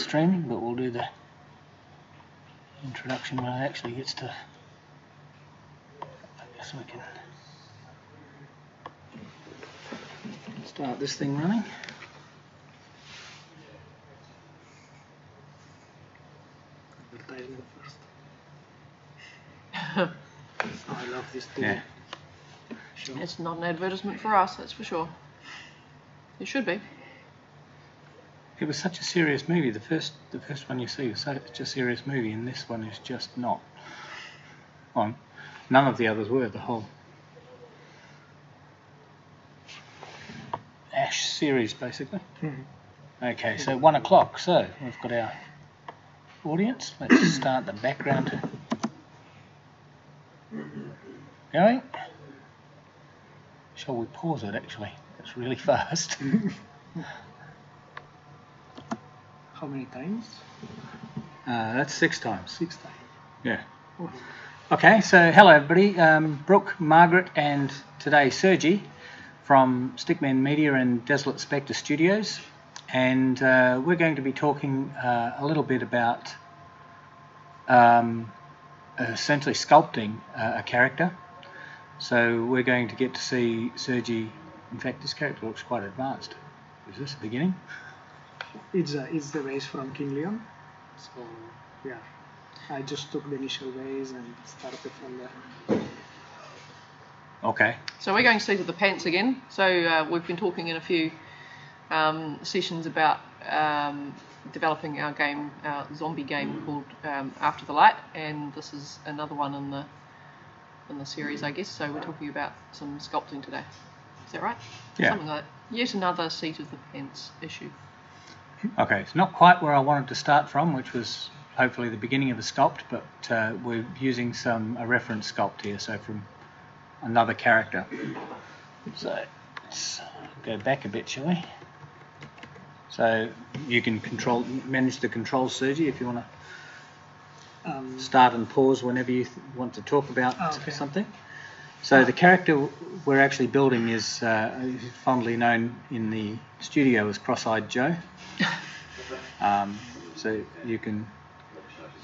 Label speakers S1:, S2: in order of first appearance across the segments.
S1: streaming, but we'll do the introduction when it actually gets to. I guess we can start this thing running.
S2: Advertisement first. Oh, I love this tool.
S1: Yeah.
S2: Sure.
S3: It's not an advertisement for us, that's for sure. It should be.
S1: It was such a serious movie. The first one you see was such a serious movie, and this one is just not. On, none of the others were. The whole Ash series, basically. Okay, so 1 o'clock. So we've got our audience. Let's start the background going. Shall we pause it? Actually, it's really fast.
S2: How many times?
S1: That's 6 times.
S2: 6 times.
S1: Yeah.
S2: Oh.
S1: Okay, so hello everybody. Brook, Margaret, and today Sergi from Stickmen Media and Desolate Spectre Studios, and we're going to be talking a little bit about essentially sculpting a character. So we're going to get to see Sergi. In fact, this character looks quite advanced. Is this the beginning?
S2: It's the base from King Leon. So yeah, I just took the initial base and started from there.
S1: Okay.
S3: So we're going to see the pants again. So we've been talking in a few sessions about developing our game, our zombie game called After the Light, and this is another one in the series, I guess. So we're talking about some sculpting today. Is that right?
S1: Yeah.
S3: Something like that. Yet another seat of the pants issue.
S1: Okay, it's not quite where I wanted to start from, which was hopefully the beginning of the sculpt, but we're using a reference sculpt here, so from another character. So let's go back a bit, shall we? So you can manage the controls, Sergi, if you want to start and pause whenever you want to talk about something. So the character we're actually building is fondly known in the studio as Cross-Eyed Joe. So you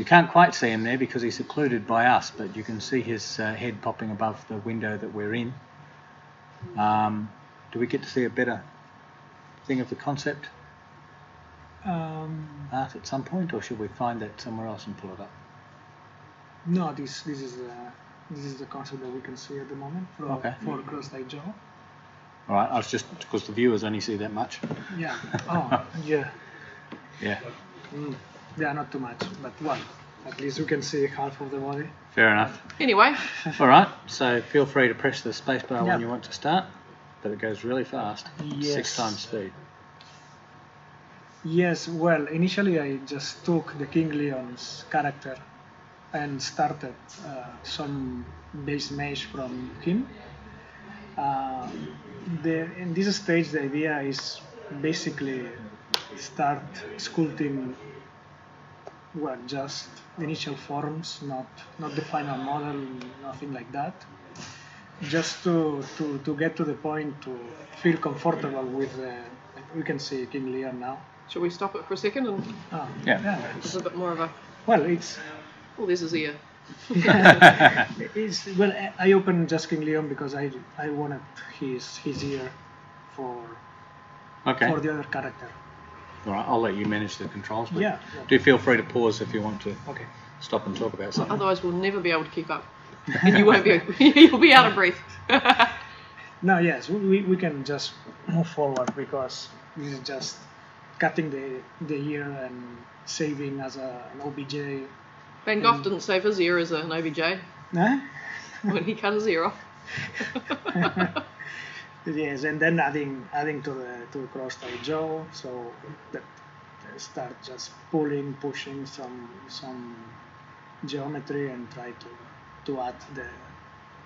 S1: can't quite see him there because he's secluded by us, but you can see his head popping above the window that we're in. Do we get to see a better thing of the concept art at some point, or should we find that somewhere else and pull it up?
S2: No, this is the concept that we can see at the moment for Cross-Eyed Joe.
S1: All right, I was just because the viewers only see that much.
S2: Yeah. Oh, yeah.
S1: Yeah.
S2: Yeah, not too much, but well, at least we can see half of the body.
S1: Fair enough.
S3: Anyway.
S1: All right, so feel free to press the spacebar when you want to start, but it goes really fast.
S2: Yes.
S1: 6 times speed.
S2: Yes, well, initially I just took the King Leon's character and started some base mesh from him. In this stage, the idea is basically start sculpting, well, just the initial forms, not the final model, nothing like that. Just to get to the point to feel comfortable with we can see King Leon now.
S3: Shall we stop it for a second? And
S1: Yeah.
S3: this is a bit more of a...
S2: Well, it's...
S3: Oh, there's his ear.
S2: Well, I opened just King Leon because I wanted his ear for the other character.
S1: All right, I'll let you manage the controls. But
S2: Yeah.
S1: do feel free to pause if you want to
S2: Okay.
S1: stop and talk about something.
S3: Otherwise, we'll never be able to keep up. And you won't be... You'll be out of breath.
S2: No, yes, we can just move forward because this is just cutting the ear and saving as an OBJ.
S3: Van Gogh didn't save his ear as an OBJ
S2: Huh?
S3: when he cut his ear off.
S2: Yes, and then adding to Cross-Eyed Joe, so that start just pushing some geometry and try to add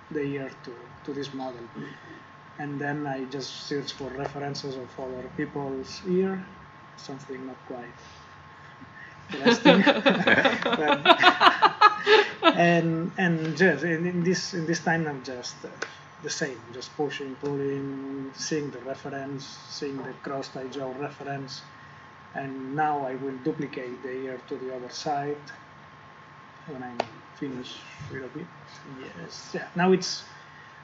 S2: the ear to this model. And then I just search for references of other people's ear, something not quite interesting. and just in this time I'm just the same, just pushing, pulling, seeing the reference, seeing the Cross-Eyed Joe reference, And now I will duplicate the ear to the other side when I'm finished with a bit. Yes, yeah. Now it's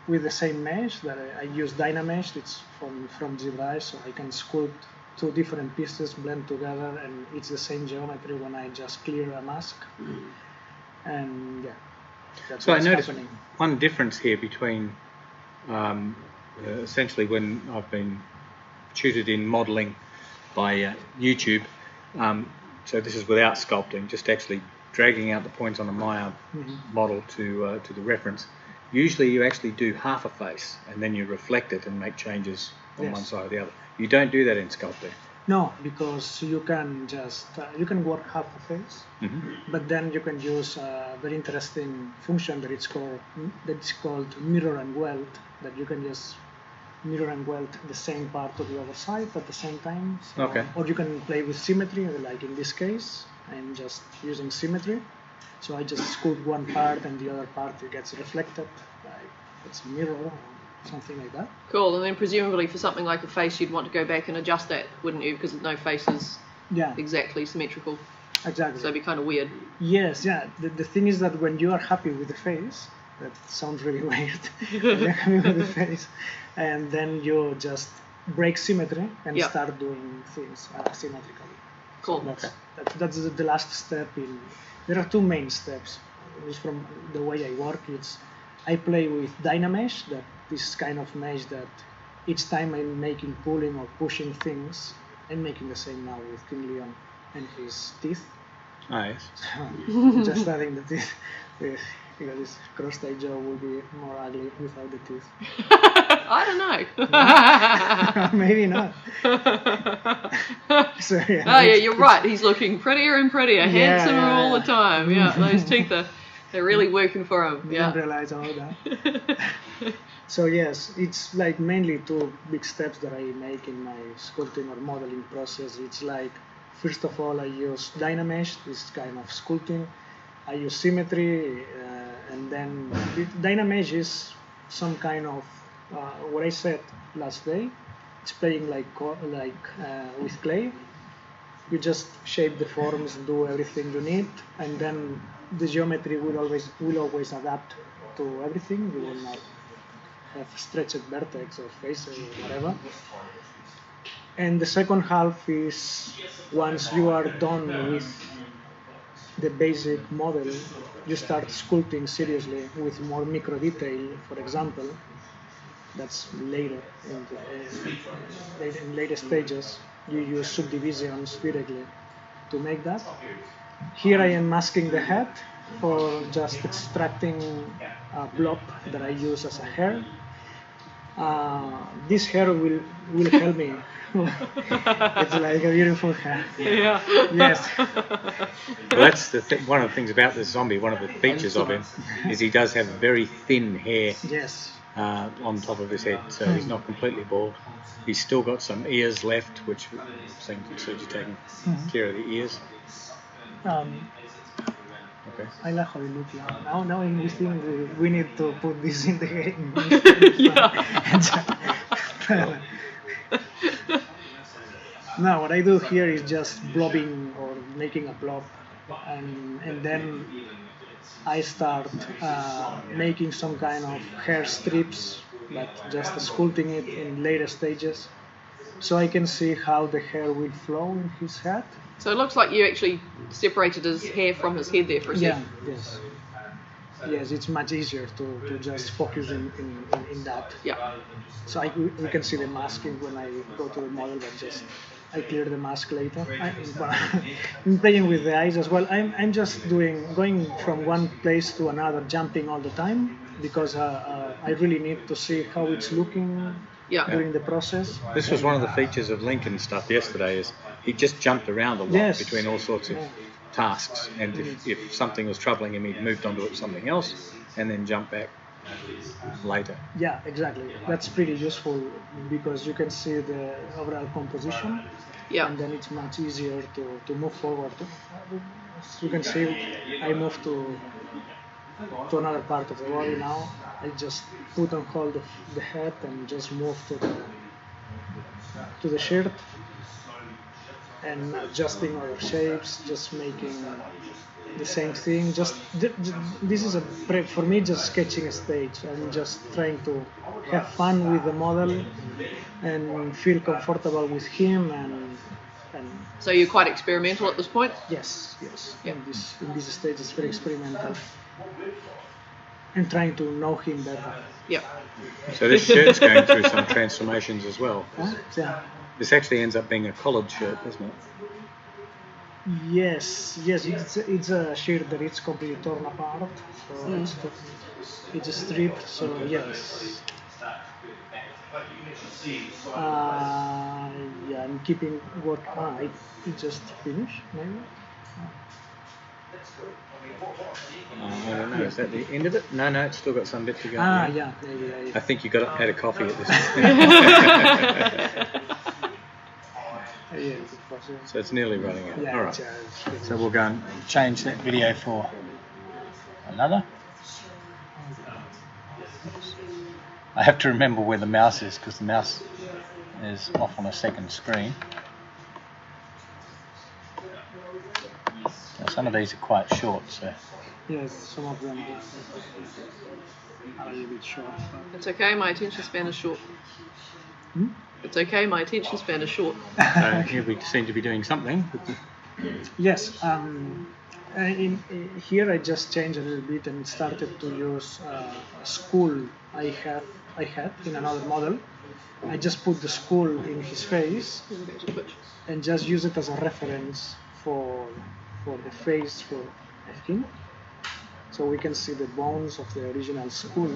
S2: with the same mesh that I use Dynamesh. It's from ZBrush, so I can sculpt two different pieces blend together, and it's the same geometry when I just clear a mask. And yeah, that's
S1: so
S2: what's
S1: I noticed
S2: happening.
S1: one difference here between essentially when I've been tutored in modelling by YouTube. So this is without sculpting, just actually dragging out the points on a Maya model to the reference. Usually you actually do half a face and then you reflect it and make changes on one side or the other. You don't do that in sculpting.
S2: No, because you can just you can work half a face, but then you can use a very interesting function that it's called mirror and weld. That you can just mirror and weld the same part to the other side at the same time. So,
S1: okay.
S2: Or you can play with symmetry, like in this case, I'm just using symmetry. So I just sculpt one part and the other part gets reflected, like it's a mirror or something like that.
S3: Cool, and then presumably for something like a face, you'd want to go back and adjust that, wouldn't you? Because no face is exactly symmetrical.
S2: Exactly.
S3: So it'd be kind of weird.
S2: Yes, yeah. The thing is that when you are happy with the face, that sounds really weird, you're happy with the face, and then you just break symmetry and start doing things symmetrically.
S3: Cool.
S2: So that's the last step. There are two main steps. Just from the way I work, I play with Dynamesh, that this kind of mesh that each time I'm making pulling or pushing things, I'm making the same now with King Leon and his teeth.
S1: Nice.
S2: So just adding the teeth, because his cross-eyed jaw will be more ugly without the teeth.
S3: I don't know.
S2: Maybe not. So,
S3: you're right. He's looking prettier and prettier, handsomer all the time. Yeah, those teeth they're really working for him.
S2: I didn't realize all that. So yes, it's like mainly two big steps that I make in my sculpting or modeling process. It's like, first of all, I use Dynamesh, this kind of sculpting. I use symmetry, and then Dynamesh is some kind of what I said last day. It's playing like with clay. You just shape the forms, do everything you need, and then the geometry will always adapt to everything. You will not have stretched vertex or faces or whatever. And the second half is once you are done with the basic model, you start sculpting seriously with more micro detail. For example, that's later in later stages. You use subdivisions directly to make that. Here I am masking the head for just extracting a blob that I use as a hair. This hair will help me. It's like a beautiful hair.
S3: Yeah.
S2: Yes.
S1: Well, that's one of the things about this zombie. One of the features of him is he does have very thin hair.
S2: Yes.
S1: On top of his head, so he's not completely bald. He's still got some ears left, which seems to Sergi taking care of the ears. Okay.
S2: I like how it looks now. Now we think we need to put this in the game. Now what I do here is just blobbing or making a blob, and then I start making some kind of hair strips, but just sculpting it in later stages, so I can see how the hair will flow in his head.
S3: So it looks like you actually separated his hair from his head there for a second.
S2: Yes. Yes, it's much easier to just focus in that.
S3: Yeah.
S2: So we can see the masking when I go to the model, but just I clear the mask later. I'm playing with the eyes as well. I'm just going from one place to another, jumping all the time, because I really need to see how it's looking during the process.
S1: This was one of the features of Lincoln's stuff yesterday, is he just jumped around a lot between all sorts of tasks, and if something was troubling him, he moved on to something else and then jumped back later.
S2: Yeah, exactly. That's pretty useful because you can see the overall composition, and then it's much easier to move forward. As you can see, I move to another part of the body now. I just put on hold the head and just move to the shirt. and adjusting other shapes, just making the same thing. Just this is for me just sketching a stage. I'm just trying to have fun with the model and feel comfortable with him and
S3: So you're quite experimental at this point?
S2: yes.
S3: Yeah.
S2: In this stage it's very experimental and trying to know him better.
S3: Yeah.
S1: So this shirt's going through some transformations as well.
S2: Yeah.
S1: This actually ends up being a collared shirt, doesn't it?
S2: Yes, it's a shirt that is completely torn apart, so it's a strip. So yes, yeah, I'm keeping what it just finished maybe.
S1: I don't know. Is that the end of it? No, it's still got some bit to go.
S2: Yeah, maybe.
S1: I think you had a coffee at this point.
S2: Yeah,
S1: So it's nearly running out.
S2: yeah,
S1: All right.
S2: it's
S1: So we'll go and change that video for another. I have to remember where the mouse is because the mouse is off on a second screen. Now, some of these are quite short, so
S2: yes, some of them are a little bit short.
S3: It's okay, my attention span is short.
S2: Hmm?
S3: It's okay, my attention span is short.
S1: here we seem to be doing something.
S2: Yes, here I just changed a little bit and started to use a skull I had in another model. I just put the skull in his face and just use it as a reference for the face for him. So we can see the bones of the original skull.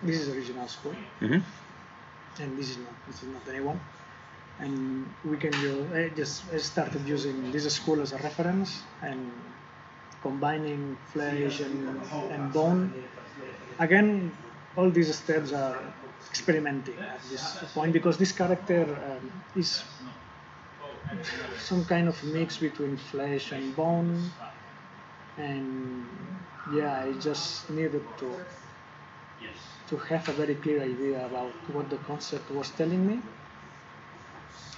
S2: This is the original skull.
S1: Mm-hmm.
S2: And this is not the new one. And we can use. I started using this skull as a reference and combining flesh and bone. Again, all these steps are experimenting at this point because this character is some kind of mix between flesh and bone. And yeah, I just needed to have a very clear idea about what the concept was telling me.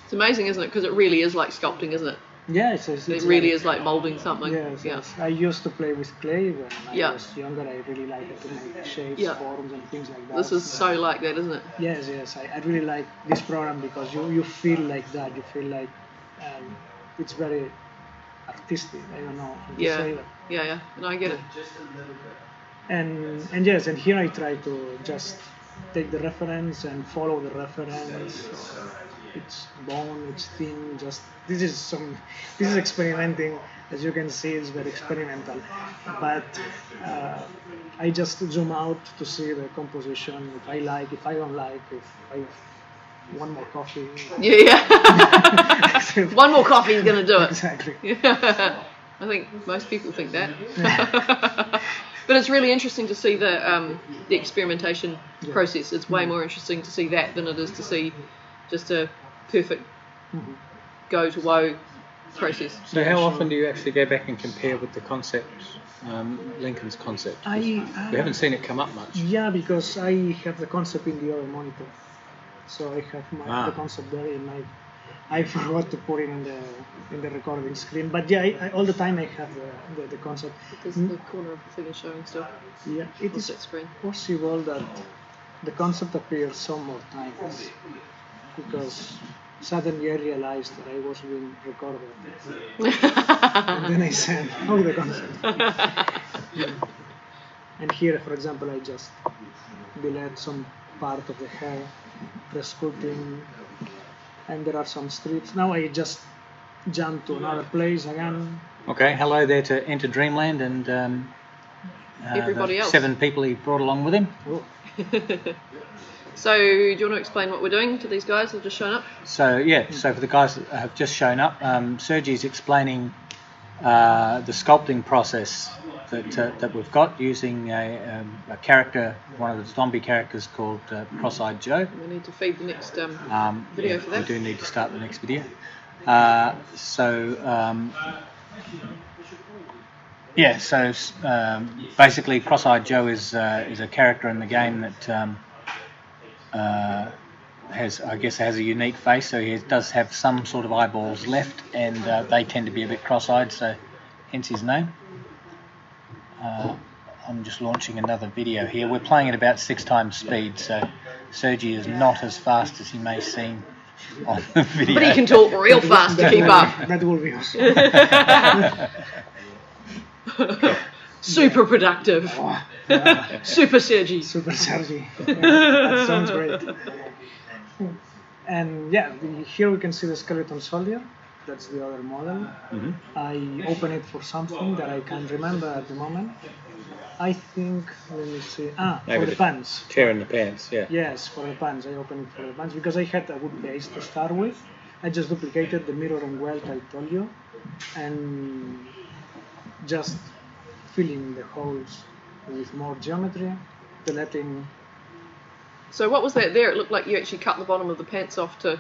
S3: It's amazing, isn't it? Because it really is like sculpting, isn't it?
S2: Yeah,
S3: it really is like moulding something.
S2: Yes. I used to play with clay when I
S3: Yeah.
S2: was younger. I really liked to make shapes,
S3: Yeah.
S2: forms, and things like that.
S3: This is so like that, isn't it?
S2: Yes. I really like this program because you feel like that. You feel like it's very artistic. I don't know how to say that.
S3: Yeah. No, I get it.
S2: And yes, and here I try to just take the reference and follow the reference. It's bone, it's thin. Just this is experimenting. As you can see, it's very experimental. But I just zoom out to see the composition. If I like, if I don't like, if I one more coffee.
S3: Yeah. One more coffee is going to do it.
S2: Exactly.
S3: Yeah. I think most people think that. But it's really interesting to see the experimentation process. It's way more interesting to see that than it is to see just a perfect go to woe process.
S1: So how often do you actually go back and compare with the concept, Lincoln's concept? We haven't seen it come up much.
S2: Yeah, because I have the concept in the other monitor. So I have the concept there in my. I forgot to put it in the recording screen, but yeah, I all the time I have the concept.
S3: There's the corner of the figure showing still.
S2: Yeah, it
S3: What's
S2: is
S3: that screen?
S2: possible that the concept appears some more times because suddenly I realized that I was being recorded, and then I said, "Oh, the concept." Yeah. And here, for example, I just delete some part of the hair, sculpting. And there are some strips. Now I just jump to another place again.
S1: Okay, hello there to Enter Dreamland and
S3: Everybody
S1: the
S3: else.
S1: 7 people he brought along with him.
S2: Oh.
S3: So, do you want to explain what we're doing to these guys who've just shown up?
S1: So for the guys that have just shown up, Sergi's explaining the sculpting process that we've got using a character, one of the zombie characters called Cross-Eyed Joe.
S3: We need to feed the next video for that.
S1: We do need to start the next video. Basically Cross-Eyed Joe is a character in the game that I guess has a unique face, so he does have some sort of eyeballs left, and they tend to be a bit cross-eyed, so hence his name. I'm just launching another video here. We're playing at about 6 times speed, so Sergi is not as fast as he may seem on the video.
S3: But he can talk real fast to keep up.
S2: That will be awesome.
S3: Super productive.
S2: Oh,
S3: Super Sergi.
S2: Super Sergi. Yeah, that sounds great. And yeah, here we can see the skeleton soldier. That's the other model. I open it for something that I can't remember at the moment. I think, let me see. For the pants.
S1: Chair in the pants, yeah.
S2: Yes, for the pants. I opened it for the pants because I had a good base to start with. I just duplicated the mirror and welt I told you, and just filling the holes with more geometry, deleting.
S3: So what was that there? It looked like you actually cut the bottom of the pants off to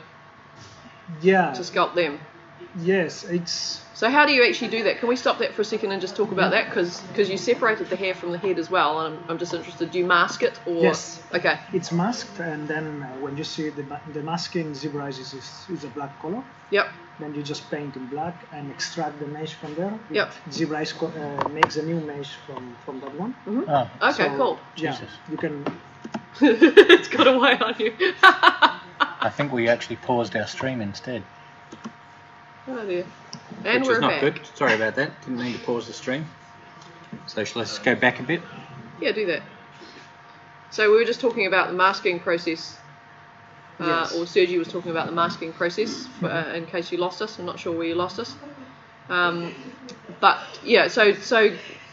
S3: sculpt them.
S2: Yes, it's.
S3: So how do you actually do that? Can we stop that for a second and just talk about that? Because you separated the hair from the head as well, and I'm just interested. Do you mask it or?
S2: Yes.
S3: Okay.
S2: It's masked, and then when you see the masking ZBrush is a black color.
S3: Yep.
S2: Then you just paint in black and extract the mesh from there.
S3: Yep.
S2: ZBrush makes a new mesh from that one.
S1: Oh,
S3: Okay,
S2: So,
S3: cool.
S2: Yeah,
S1: Jesus.
S2: you can.
S3: It's got away on you.
S1: I think we actually paused our stream instead.
S3: Oh dear. And
S1: Which
S3: we're
S1: is not
S3: back.
S1: good. Sorry about that. Didn't mean to pause the stream. So shall I just go back a bit?
S3: Yeah, do that. So we were just talking about the masking process.
S2: Yes.
S3: Or Sergi was talking about the masking process, in case you lost us. I'm not sure where you lost us. But yeah, so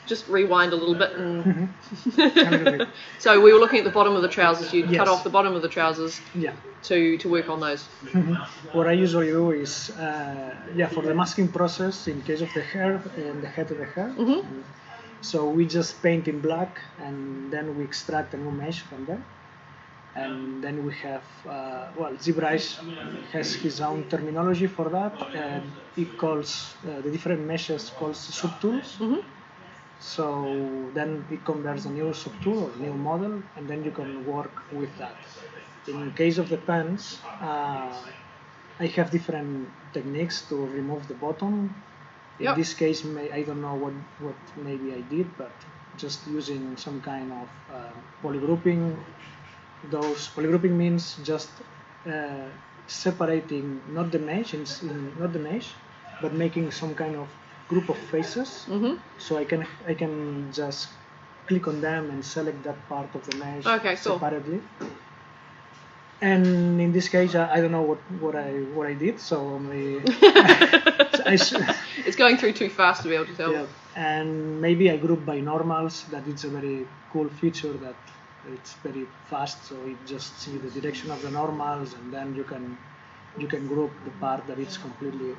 S3: just rewind a little bit. And so we were looking at the bottom of the trousers. You cut off the bottom of the trousers to work on those.
S2: What I usually do is, for the masking process, in case of the hair and the head of the hair, so we just paint in black, and then we extract a new mesh from there. And then we have, ZBrush has his own terminology for that, and it calls the different meshes calls subtools. So then it converts a new subtool or new model, and then you can work with that. In case of the pants, I have different techniques to remove the bottom. In this case, I don't know what maybe I did, but just using some kind of polygrouping. Those polygrouping means just separating not the mesh, but making some kind of group of faces. So I can just click on them and select that part of the mesh separately. And in this case, I don't know what I did, so
S3: it's going through too fast to be able to tell.
S2: Yeah, and maybe I group by normals. That it's a very cool feature that it's very fast. So it just see the direction of the normals, and then you can group the part that it's completely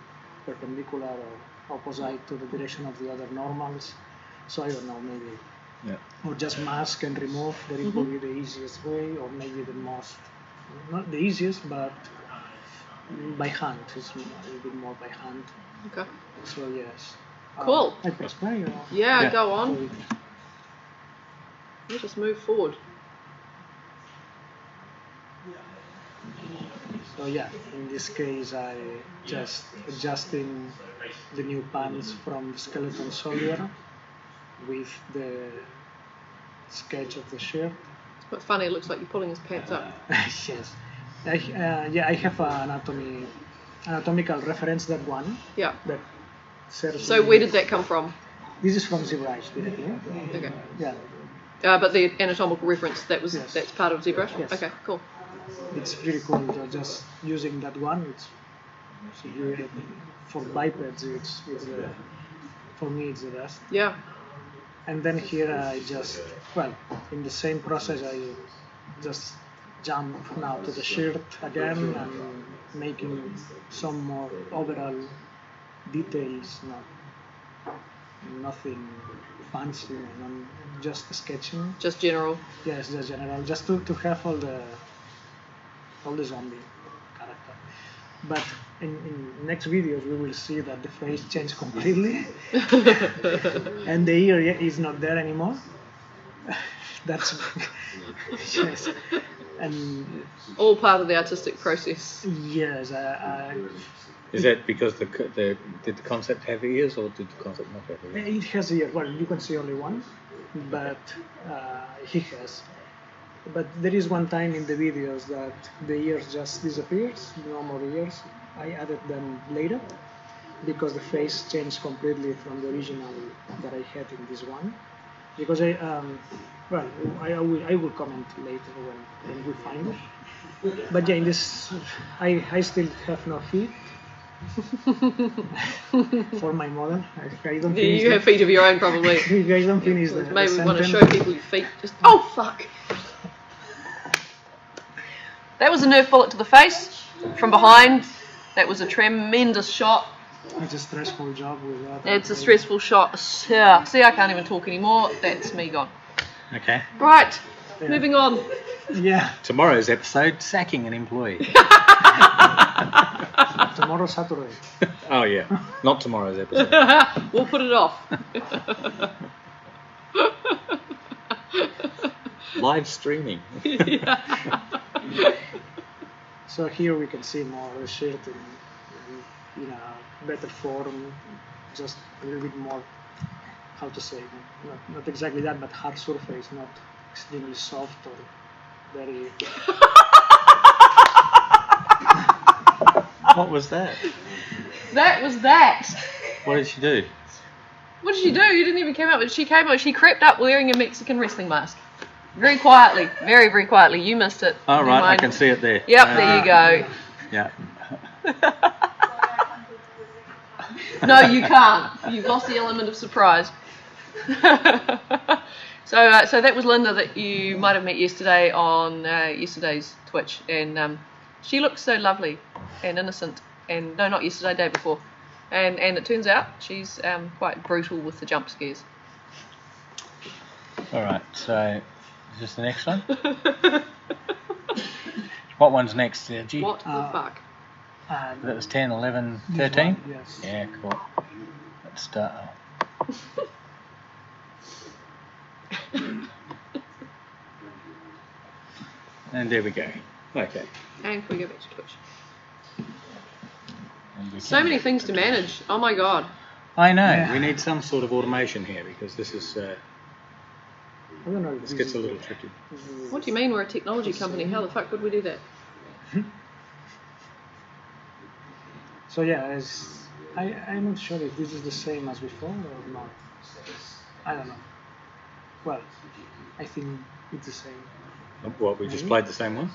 S2: perpendicular or opposite to the direction of the other normals. So I don't know, maybe or just mask and remove. That it will be the easiest way, or maybe the most. Not the easiest, but by hand. It's a little bit more by hand.
S3: Okay.
S2: So yes.
S3: Cool.
S2: I press play.
S3: Yeah, go on. We'll just move forward.
S2: So yeah, in this case, I just adjusting the new pants from Skeleton Soldier with the sketch of the shirt.
S3: But funny, it looks like you're pulling his pants up.
S2: Yes. I have an anatomical reference, that one.
S3: Yeah.
S2: That serves
S3: so where did that come from?
S2: This is from ZBrush directly.
S3: Okay.
S2: Yeah.
S3: But the anatomical reference, that's part of ZBrush?
S2: Yes.
S3: Okay, cool.
S2: It's really cool just using that one. It's really, for bipeds, it's for me it's the best.
S3: Yeah.
S2: And then here I just, in the same process, I just jump now to the shirt again and making some more overall details, nothing fancy, and just sketching.
S3: Just general.
S2: Yes, just general, just to have all the zombie character. But in next videos we will see that the face changed completely and the ear is not there anymore. That's yes. And
S3: All part of the artistic process.
S2: yes,
S1: Is that because did the concept have ears or did the concept not have ears?
S2: it has ears. Well, you can see only one, but he has. But there is one time in the videos that the ears just disappears, no more ears. I added them later because the face changed completely from the original that I had in this one. Because I will comment later when we find it. But yeah, in this I still have no feet for my model. I don't finish
S3: You have feet of your own, probably.
S2: I don't finish the
S3: Maybe we want to
S2: sentence.
S3: show people your feet. Just fuck! That was a Nerf bullet to the face from behind. That was a tremendous shot.
S2: It's a stressful job with that.
S3: It's a stressful shot. See, I can't even talk anymore. That's me gone.
S1: Okay.
S3: Right, moving on.
S2: Yeah.
S1: Tomorrow's episode, sacking an employee.
S2: Tomorrow Saturday.
S1: Oh yeah, not tomorrow's episode.
S3: We'll put it off.
S1: Live streaming.
S2: So here we can see more the shirt in a better form, just a little bit more, how to say, not exactly that, but hard surface, not extremely soft or very...
S1: What was that?
S3: That was that.
S1: What did she do?
S3: What did she do? You didn't even come out. She came out. She crept up wearing a Mexican wrestling mask. Very quietly. Very, very quietly. You missed it.
S1: Oh,
S3: Never
S1: right,
S3: mind.
S1: I can see it there.
S3: Yep, there you go.
S1: Yeah.
S3: No, you can't. You've lost the element of surprise. So that was Linda that you might have met yesterday on yesterday's Twitch, and she looks so lovely and innocent. And no, not yesterday, day before. And it turns out she's quite brutal with the jump scares.
S1: All right, so is this the next one? What one's next, Sergi?
S3: What the fuck?
S1: That was 10, 11,
S2: This
S1: 13?
S2: one, yes.
S1: Yeah, cool. Let's start. And there we go. Okay.
S3: And we go back to Twitch.
S1: And we
S3: So
S1: can-
S3: many things to manage. Oh my god.
S1: I know.
S2: Yeah.
S1: We need some sort of automation here because this is
S2: I don't know if
S1: this
S2: this
S1: gets
S2: is
S1: a little
S2: the-
S1: tricky.
S3: What do you mean we're a technology company? How the fuck would we do that?
S2: So yeah, I'm not sure if this is the same as before or not. I don't know. Well, I think it's the same.
S1: What, we just played the same one?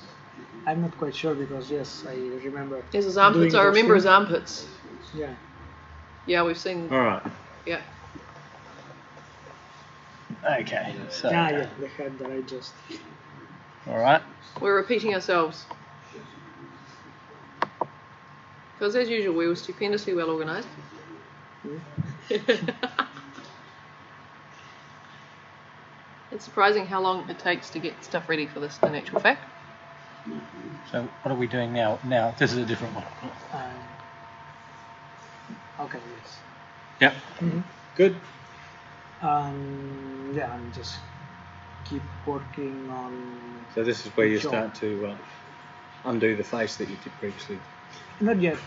S2: I'm not quite sure because yes, I remember.
S3: There's his armpits.
S2: doing
S3: I
S2: those
S3: remember his
S2: things.
S3: armpits.
S2: Yeah.
S3: Yeah, we've seen.
S1: All right.
S3: Yeah.
S1: Okay. So,
S2: Yeah, the head that I just.
S1: all right.
S3: We're repeating ourselves. Because as usual, we were stupendously well organised. It's surprising how long it takes to get stuff ready for this, in actual fact.
S1: So what are we doing now? Now this is a different one.
S2: Okay. Yes.
S1: Yep.
S2: Mhm.
S1: Good.
S2: Yeah, I'm just keep working on.
S1: So this is where you
S2: Sure.
S1: start to undo the face that you did previously.
S2: Not yet,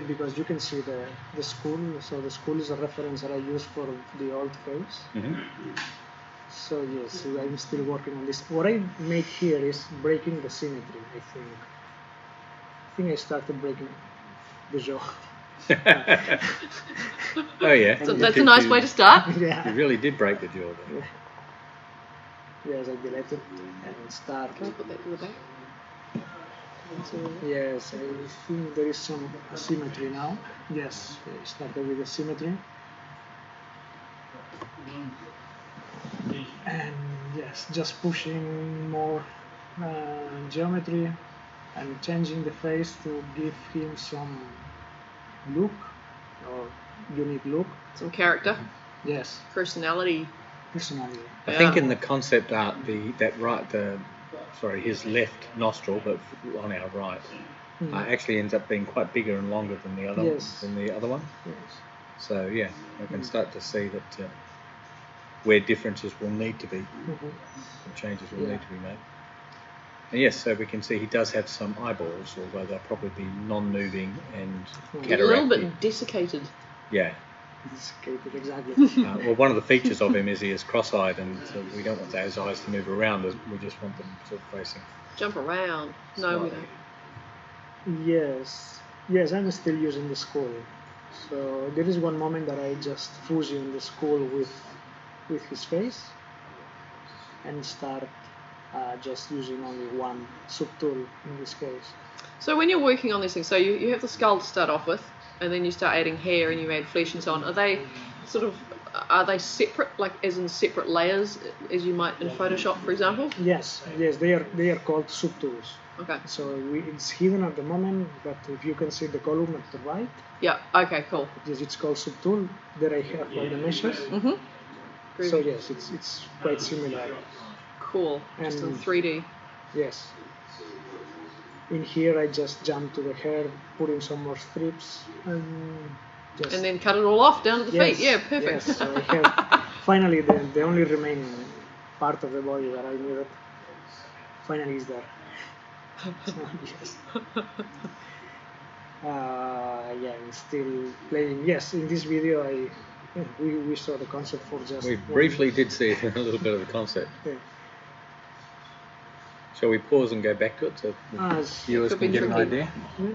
S2: because you can see the school. So the school is a reference that I use for the old face.
S1: Mm-hmm.
S2: So yes, I'm still working on this. What I make here is breaking the symmetry. I think I started breaking the jaw.
S1: Oh yeah.
S3: So that's a nice way to start.
S1: You
S2: Yeah.
S1: really did break the jaw there.
S2: Yes, I delete it and start.
S3: Can I put that to the back?
S2: Yes, I think there is some asymmetry now. Yes, I started with the symmetry. And yes, just pushing more geometry and changing the face to give him some look or unique look.
S3: Some character,
S2: Yes,
S3: personality.
S2: personality.
S1: I think in the concept art, his left nostril, but on our right, actually ends up being quite bigger and longer than the other
S2: Yes.
S1: one.
S2: Yes.
S1: So yeah, I can start to see that where differences will need to be,
S2: Mhm.
S1: changes will
S2: Yeah.
S1: need to be made. Yes, so we can see he does have some eyeballs, although they'll probably be non-moving and cataracty.
S3: A little bit desiccated.
S1: Yeah.
S2: Desiccated, exactly.
S1: Well, one of the features of him is he is cross-eyed, and so we don't want his eyes to move around. We just want them sort of facing.
S3: Jump around. No, we
S1: slightly.
S3: don't.
S2: Yes, I'm still using the skull. So there is one moment that I just fusion the skull with his face and start just using only one subtool in this case.
S3: So when you're working on these things, so you have the skull to start off with, and then you start adding hair and you add flesh and so on. Are they separate, like as in separate layers, as you might in Photoshop, for example?
S2: Yes, they are called subtools.
S3: Okay.
S2: So it's hidden at the moment, but if you can see the column at the right,
S3: Yeah. Okay. Cool.
S2: yes, it's called subtool. There I have all the meshes.
S3: Mhm.
S2: So yes, it's quite similar.
S3: Cool. Just in
S2: And-
S3: 3D.
S2: Yes. In here I just jump to the hair, put in some more strips, and just
S3: And then cut it all off down to the
S2: yes,
S3: feet. Yeah. Perfect.
S2: Yes, so I have finally the only remaining part of the body that I needed. Finally is there. Yes. Yeah, I'm still playing. Yes, in this video we saw the concept for just.
S1: We
S2: one-
S1: briefly did see a little bit of the concept.
S2: Yeah.
S1: Shall we pause and go back to it so the
S2: As-
S1: viewers
S3: Could be
S1: can get an
S3: tricky.
S1: idea?
S2: Hmm?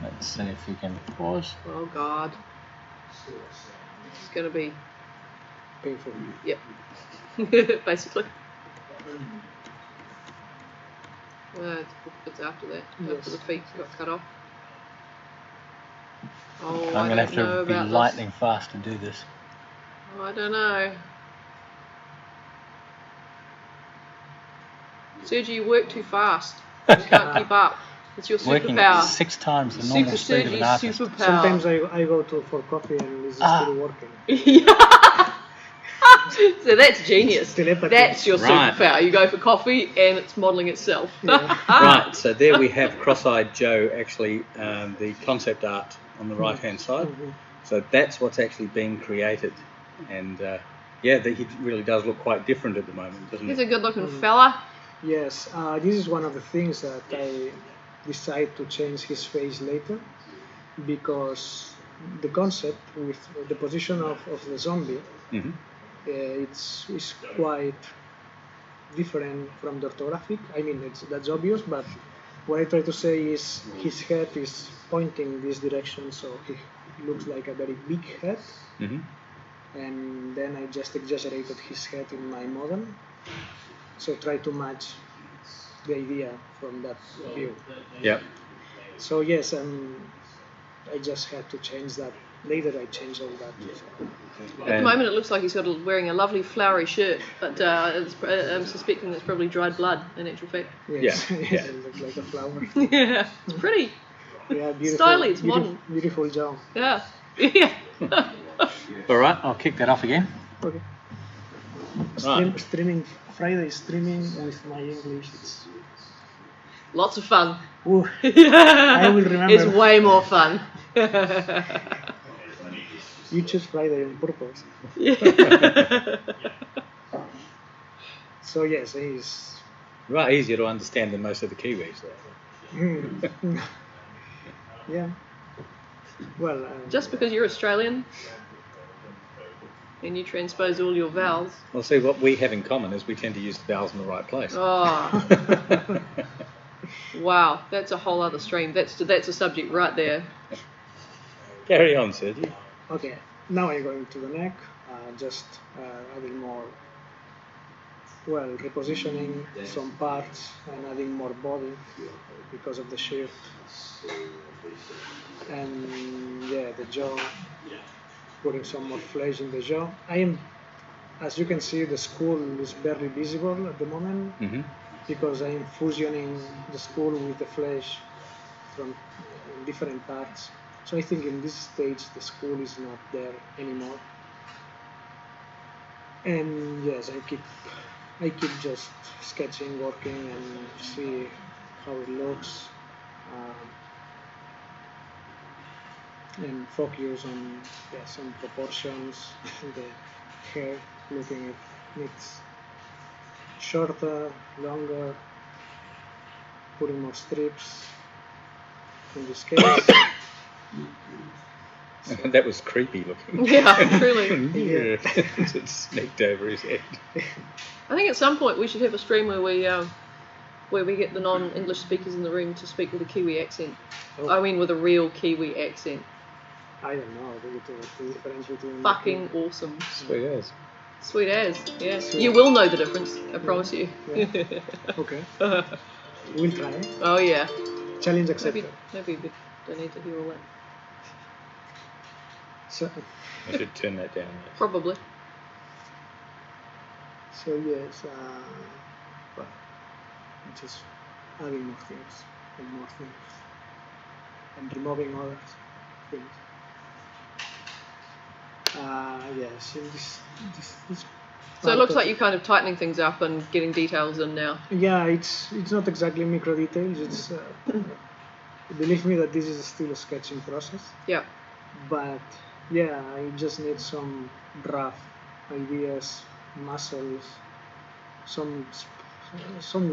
S1: Let's see if we can pause.
S3: Oh God. It's gonna be.
S2: Painful.
S3: Yep. Basically. It's after that. After
S2: Yes.
S3: the feet got cut off. Oh,
S1: I'm
S3: I
S1: going to have
S3: don't know
S1: to be
S3: about
S1: lightning fast to do this.
S3: this. Oh, I don't know. Sergi, you work too fast. You can't keep up. It's your
S1: Working at
S3: superpower.
S1: 6 times the normal
S3: Super
S1: speed of an
S3: Sergi's
S1: artist.
S3: superpower.
S2: Sometimes I go for coffee and it's still working.
S3: So that's genius.
S2: Telepathy.
S3: That's your
S1: Right.
S3: superpower. You go for coffee and it's modelling itself.
S2: Yeah.
S1: Right, so there we have Cross-Eyed Joe, actually the concept art on the right-hand side.
S2: Mhm.
S1: So that's what's actually being created. And he really does look quite different at the moment, doesn't
S3: He's
S1: he?
S3: a good-looking fella.
S2: Yes, this is one of the things that I decide to change his face later, because the concept with the position of the zombie,
S1: Mhm.
S2: it's quite different from the orthographic. I mean, that's obvious, but what I try to say is his head is pointing this direction, so he looks like a very big head,
S1: Mhm.
S2: and then I just exaggerated his head in my model, so try to match the idea from that view.
S1: Yep.
S2: So yes, I just had to change that. Later I changed all that.
S3: At the moment, it looks like he's sort of wearing a lovely flowery shirt, but I'm suspecting that's probably dried blood, in actual fact.
S2: Yes,
S1: Yeah,
S2: yes,
S1: yeah.
S2: it looks like a flower.
S3: Yeah, it's pretty.
S2: Yeah, beautiful.
S3: Stylish, it's modern.
S2: Beautiful job.
S3: Yeah. Yeah.
S1: All right, I'll kick that off again.
S2: Okay.
S1: Right.
S2: Streaming Friday streaming with my English. It's
S3: Lots of fun.
S2: ooh, I will remember.
S3: It's way more fun.
S2: You choose Friday on purpose. So yes, he's
S1: Right, easier to understand than most of the Kiwis, though.
S2: yeah. Well,
S3: Just because you're Australian and you transpose all your vowels.
S1: Well, see, what we have in common is we tend to use the vowels in the right place.
S3: Oh, wow, that's a whole other stream. That's a subject right there.
S1: Carry on, Sergi.
S2: okay. Now I'm going to the neck. Just adding more. Well, repositioning some parts and adding more body because of the shift. And yeah, the jaw, putting some more flesh in the jaw. As you can see, the skull is barely visible at the moment
S1: Mm-hmm.
S2: because I am fusioning the skull with the flesh from different parts. So I think in this stage the skull is not there anymore. And yes, I keep just sketching, working, and see how it looks, and focus on some proportions, the hair, looking at it's shorter, longer, putting more strips in this case.
S4: That was creepy looking.
S3: Yeah, truly.
S4: Yeah. It sneaked over his head.
S3: I think at some point we should have a stream where we get the non-English speakers in the room to speak with a Kiwi accent.
S2: Oh.
S3: I mean, with a real Kiwi accent.
S2: I don't know the difference between.
S3: Fucking awesome.
S4: Sweet as.
S3: Sweet as, yeah.
S2: Sweet.
S3: You will know the difference, I promise you.
S2: Yeah. Okay. We'll try.
S3: Oh yeah.
S2: Challenge accepted.
S3: Maybe we don't need to hear all that.
S2: So,
S4: I should turn that down.
S3: Probably.
S2: so yes, well, just adding more things and removing other things. Yes, in this
S3: So it looks like you're kind of tightening things up and getting details in now.
S2: Yeah, it's not exactly micro details. It's believe me that this is still a sketching process.
S3: Yeah.
S2: But yeah, I just need some rough ideas, muscles, some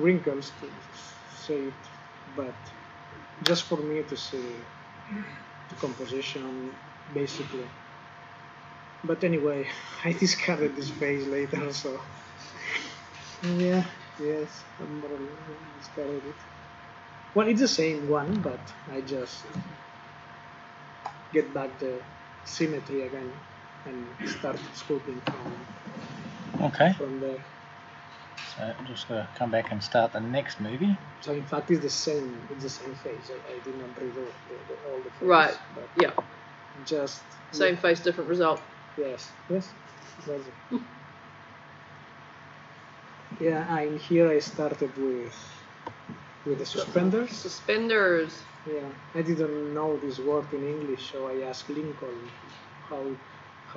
S2: wrinkles to say it, but just for me to see the composition basically. But anyway, I discovered this phase later, so yeah, yes, I more or less discovered it. Well, it's the same one, but I just get back the symmetry again and start sculpting
S1: Okay,
S2: from there.
S1: so I'm just going to come back and start the next movie.
S2: So in fact, it's the same phase. I did not redo all the phases.
S3: Right.
S2: But
S3: Yeah.
S2: just
S3: Same face, different result.
S2: Yes. That's it. Yeah, and here I started with the suspenders.
S3: Suspenders.
S2: Yeah, I didn't know this word in English, so I asked Lincoln how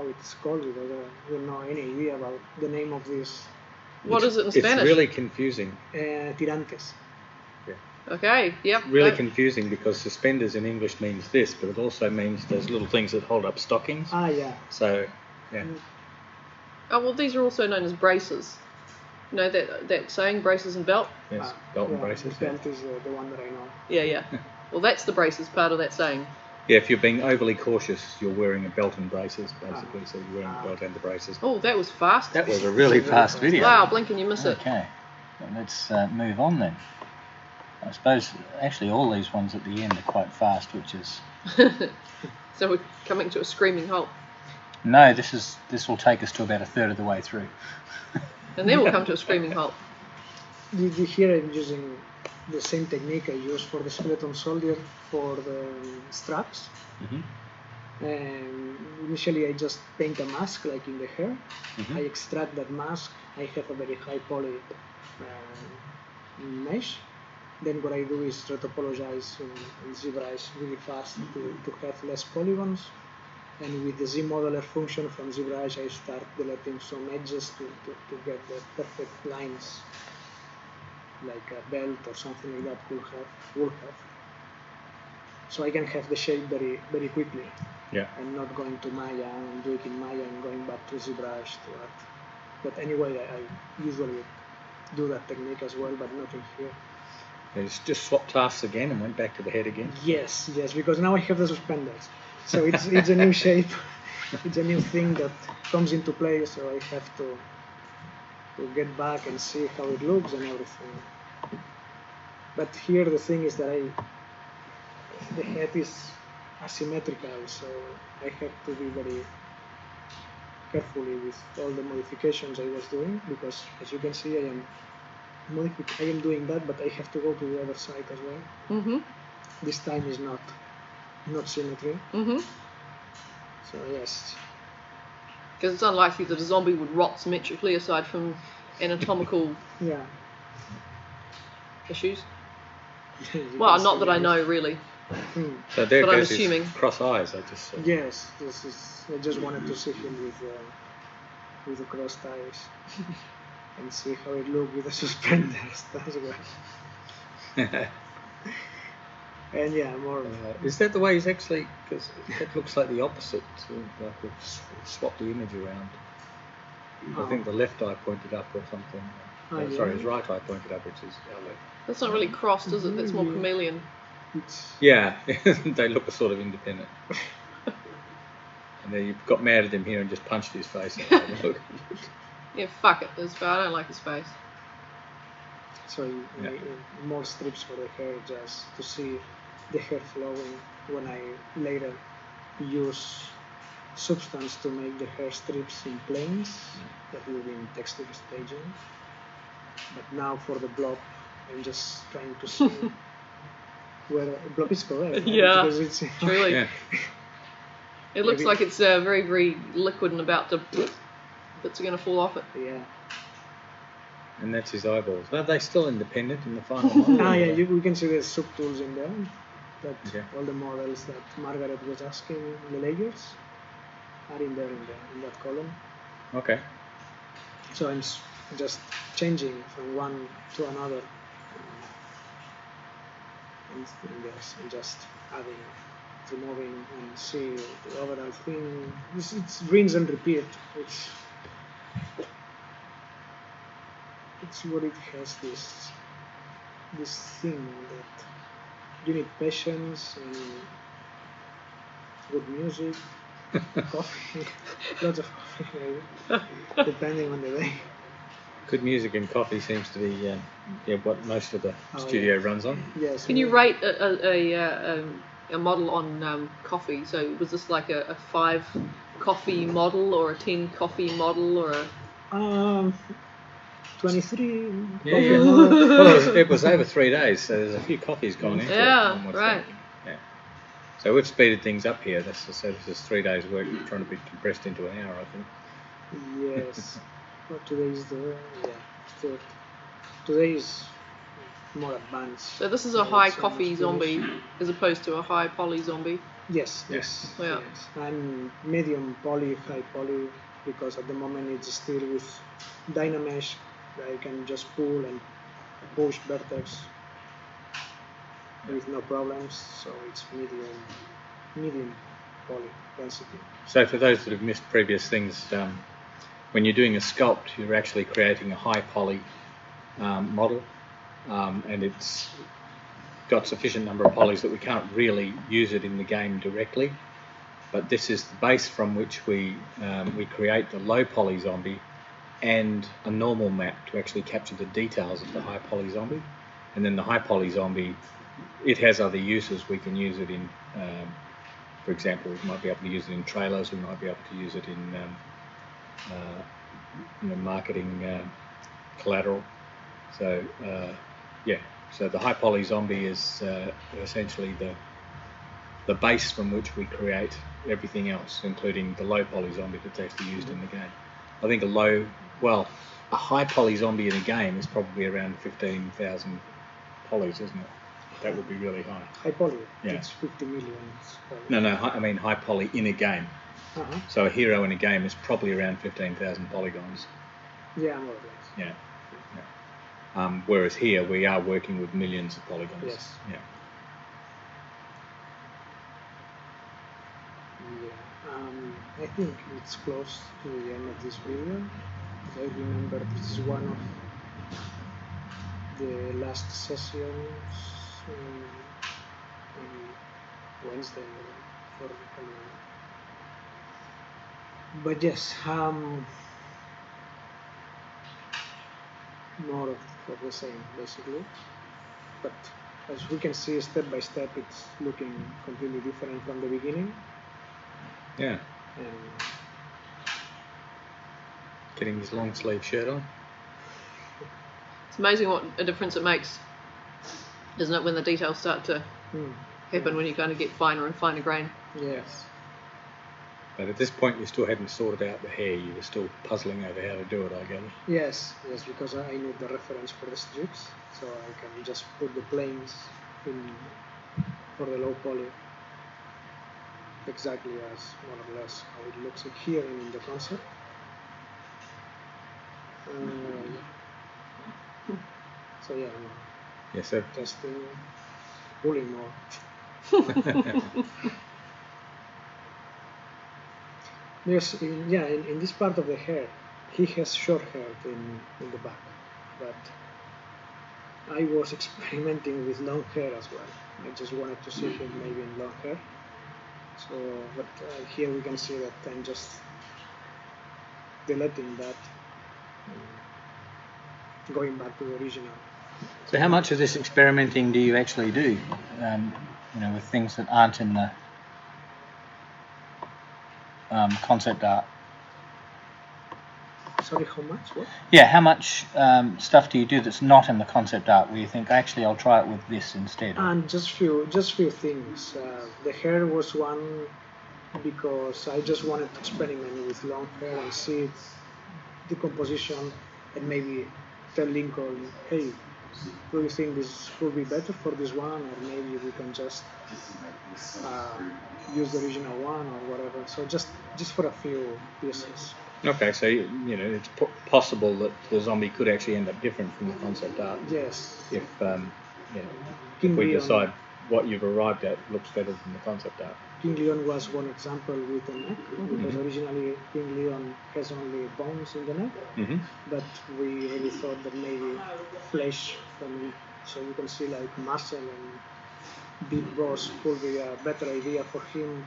S2: it's called because I don't know any idea about the name of this.
S3: What is it in
S4: It's
S3: Spanish?
S4: really confusing.
S2: Tirantes.
S3: Okay, yep.
S4: Really
S3: no.
S4: confusing because suspenders in English means this, but it also means those little things that hold up stockings.
S2: Ah, yeah.
S4: So, yeah.
S3: Oh, well, these are also known as braces. You know that saying, braces and belt?
S4: Yes, belt and braces. Yeah.
S2: Belt is the one that I know.
S3: Yeah. Well, that's the braces part of that saying.
S4: Yeah, if you're being overly cautious, you're wearing a belt and braces, basically. So you're wearing the belt and the braces.
S3: Oh, that was fast.
S1: That was a really fast video.
S3: Wow, blink and you miss it.
S1: Okay, well, let's move on then. I suppose actually all these ones at the end are quite fast, which is...
S3: So we're coming to a screaming halt.
S1: No, this will take us to about a third of the way through.
S3: And then we'll come to a screaming halt.
S2: Here I'm using the same technique I used for the skeleton soldier for the straps.
S4: Mm-hmm.
S2: And initially I just paint a mask like in the hair.
S4: Mm-hmm.
S2: I extract that mask. I have a very high poly mesh. Then what I do is retopologize in ZBrush really fast to have less polygons. And with the Z modeler function from ZBrush, I start deleting some edges to get the perfect lines, like a belt or something like that would have. So I can have the shape very, very quickly.
S4: Yeah.
S2: I'm not going to Maya and do it in Maya and going back to ZBrush to add. But anyway, I usually do that technique as well, but not in here.
S4: Just swapped classes again and went back to the head again.
S2: Yes, because now I have the suspenders. So it's a new shape, it's a new thing that comes into play, so I have to get back and see how it looks and everything. But here the thing is that the head is asymmetrical, so I have to be very carefully with all the modifications I was doing, because as you can see I am doing that, but I have to go to the other side as well.
S3: Mm-hmm.
S2: This time is not symmetry.
S3: Mm-hmm.
S2: So yes.
S3: Because it's unlikely that a zombie would rot symmetrically aside from anatomical
S2: Yeah.
S3: issues. Well, not that I know really.
S4: So there
S3: But I'm
S4: goes his
S3: assuming.
S4: cross eyes, I just saw.
S2: Yes, this is. I just wanted to see him with the crossed eyes and see how it looked with the suspenders. That's well. And yeah, more.
S4: Is that the way he's actually? Because that looks like the opposite. Like we've swapped the image around. I think the left eye pointed up or something. Sorry, his right eye pointed upwards is our left.
S3: That's not really crossed, is it? That's more chameleon.
S4: Yeah, they look sort of independent. And then you got mad at him here and just punched his face. Look.
S3: Yeah, fuck it. I don't like his face.
S2: So more strips for the hair just to see the hair flowing when I later use substance to make the hair strips in planes that will be in texture staging. But now for the blob, I'm just trying to see where the blob is correct. Right?
S3: Yeah,
S2: because it's
S3: truly.
S4: Yeah.
S3: It looks like it's very, very liquid and about to... Bits are going to fall off it.
S2: Yeah.
S4: And that's his eyeballs. Are they still independent in the final model?
S2: Yeah, we can see the subtools in there. That
S4: Okay.
S2: all the models that Margaret was asking, the layers, are in there in that column.
S4: Okay.
S2: So I'm just changing from one to another. And yes, I'm just adding, removing, and see the overall thing. It's rinse and repeat. It's what it has this thing that you need patience and good music, coffee, lots of coffee, maybe, depending on the day.
S4: Good music and coffee seems to be what most of the studio runs on.
S2: Yes.
S3: Can you rate a model on coffee? So was this like a 5 coffee model or a 10 coffee model or a...
S2: 23.
S4: Yeah. Well, it was over 3 days, so there's a few coffees gone into it.
S3: Yeah, right.
S4: Yeah. So we've speeded things up here. This is 3 days work trying to be compressed into an hour, I think.
S2: Yes. But today is today is more advanced.
S3: So this is a high coffee zombie as opposed to a high poly zombie.
S2: Yes.
S3: Yeah.
S2: Yes. And medium poly, high poly, because at the moment it's still with Dynamesh. I can just pull and push vertex with no problems. So it's medium poly density.
S4: So for those that have missed previous things, when you're doing a sculpt, you're actually creating a high poly model, and it's got sufficient number of polys that we can't really use it in the game directly. But this is the base from which we create the low poly zombie and a normal map to actually capture the details of the high poly zombie. And then the high poly zombie, it has other uses. We can use it in, for example, we might be able to use it in trailers. We might be able to use it in marketing collateral. So so the high poly zombie is essentially the base from which we create everything else, including the low poly zombie that's actually used in the game. I think a high poly zombie in a game is probably around 15,000 polys, isn't it? That would be really high.
S2: High poly,
S4: Yeah.
S2: it's 50 million.
S4: No, I mean high poly in a game.
S2: Uh-huh.
S4: So a hero in a game is probably around 15,000 polygons.
S2: Yeah, more or less.
S4: Yeah. Whereas here we are working with millions of polygons.
S2: Yes.
S4: Yeah.
S2: I think it's close to the end of this video. I remember this is one of the last sessions on Wednesday for Halloween. But yes, more of the same basically. But as we can see, step by step, it's looking completely different from the beginning.
S4: Yeah. Getting his long sleeve shirt on.
S3: It's amazing what a difference it makes, isn't it, when the details start to happen, when you kind of get finer and finer grain.
S2: Yes.
S4: But at this point, you still hadn't sorted out the hair. You were still puzzling over how to do it, I gather.
S2: Yes, because I need the reference for the strips, so I can just put the planes in for the low poly exactly as more or less how it looks here and in the concept. So yeah,
S4: Yes, sir.
S2: just pulling more. Yes, in this part of the hair, he has short hair in the back. but I was experimenting with long hair as well. I just wanted to see him maybe in long hair. So, but here we can see that I'm just deleting that, and going back to the original.
S1: So how much of this experimenting do you actually do, with things that aren't in the concept art?
S2: Sorry, how much? What?
S1: Yeah, how much stuff do you do that's not in the concept art where you think, actually, I'll try it with this instead?
S2: And just few things. The hair was one because I just wanted to experiment with long hair and see the composition, and maybe tell Lincoln, hey, do you think this could be better for this one, or maybe we can just use the original one or whatever. So just for a few pieces.
S4: Okay, so it's possible that the zombie could actually end up different from the concept art.
S2: Yes.
S4: If
S2: King
S4: we
S2: Leon,
S4: decide what you've arrived at looks better than the concept art.
S2: King Leon was one example with the neck, because originally King Leon has only bones in the neck, but we really thought that maybe flesh so you can see like muscle and big bones could be a better idea for him.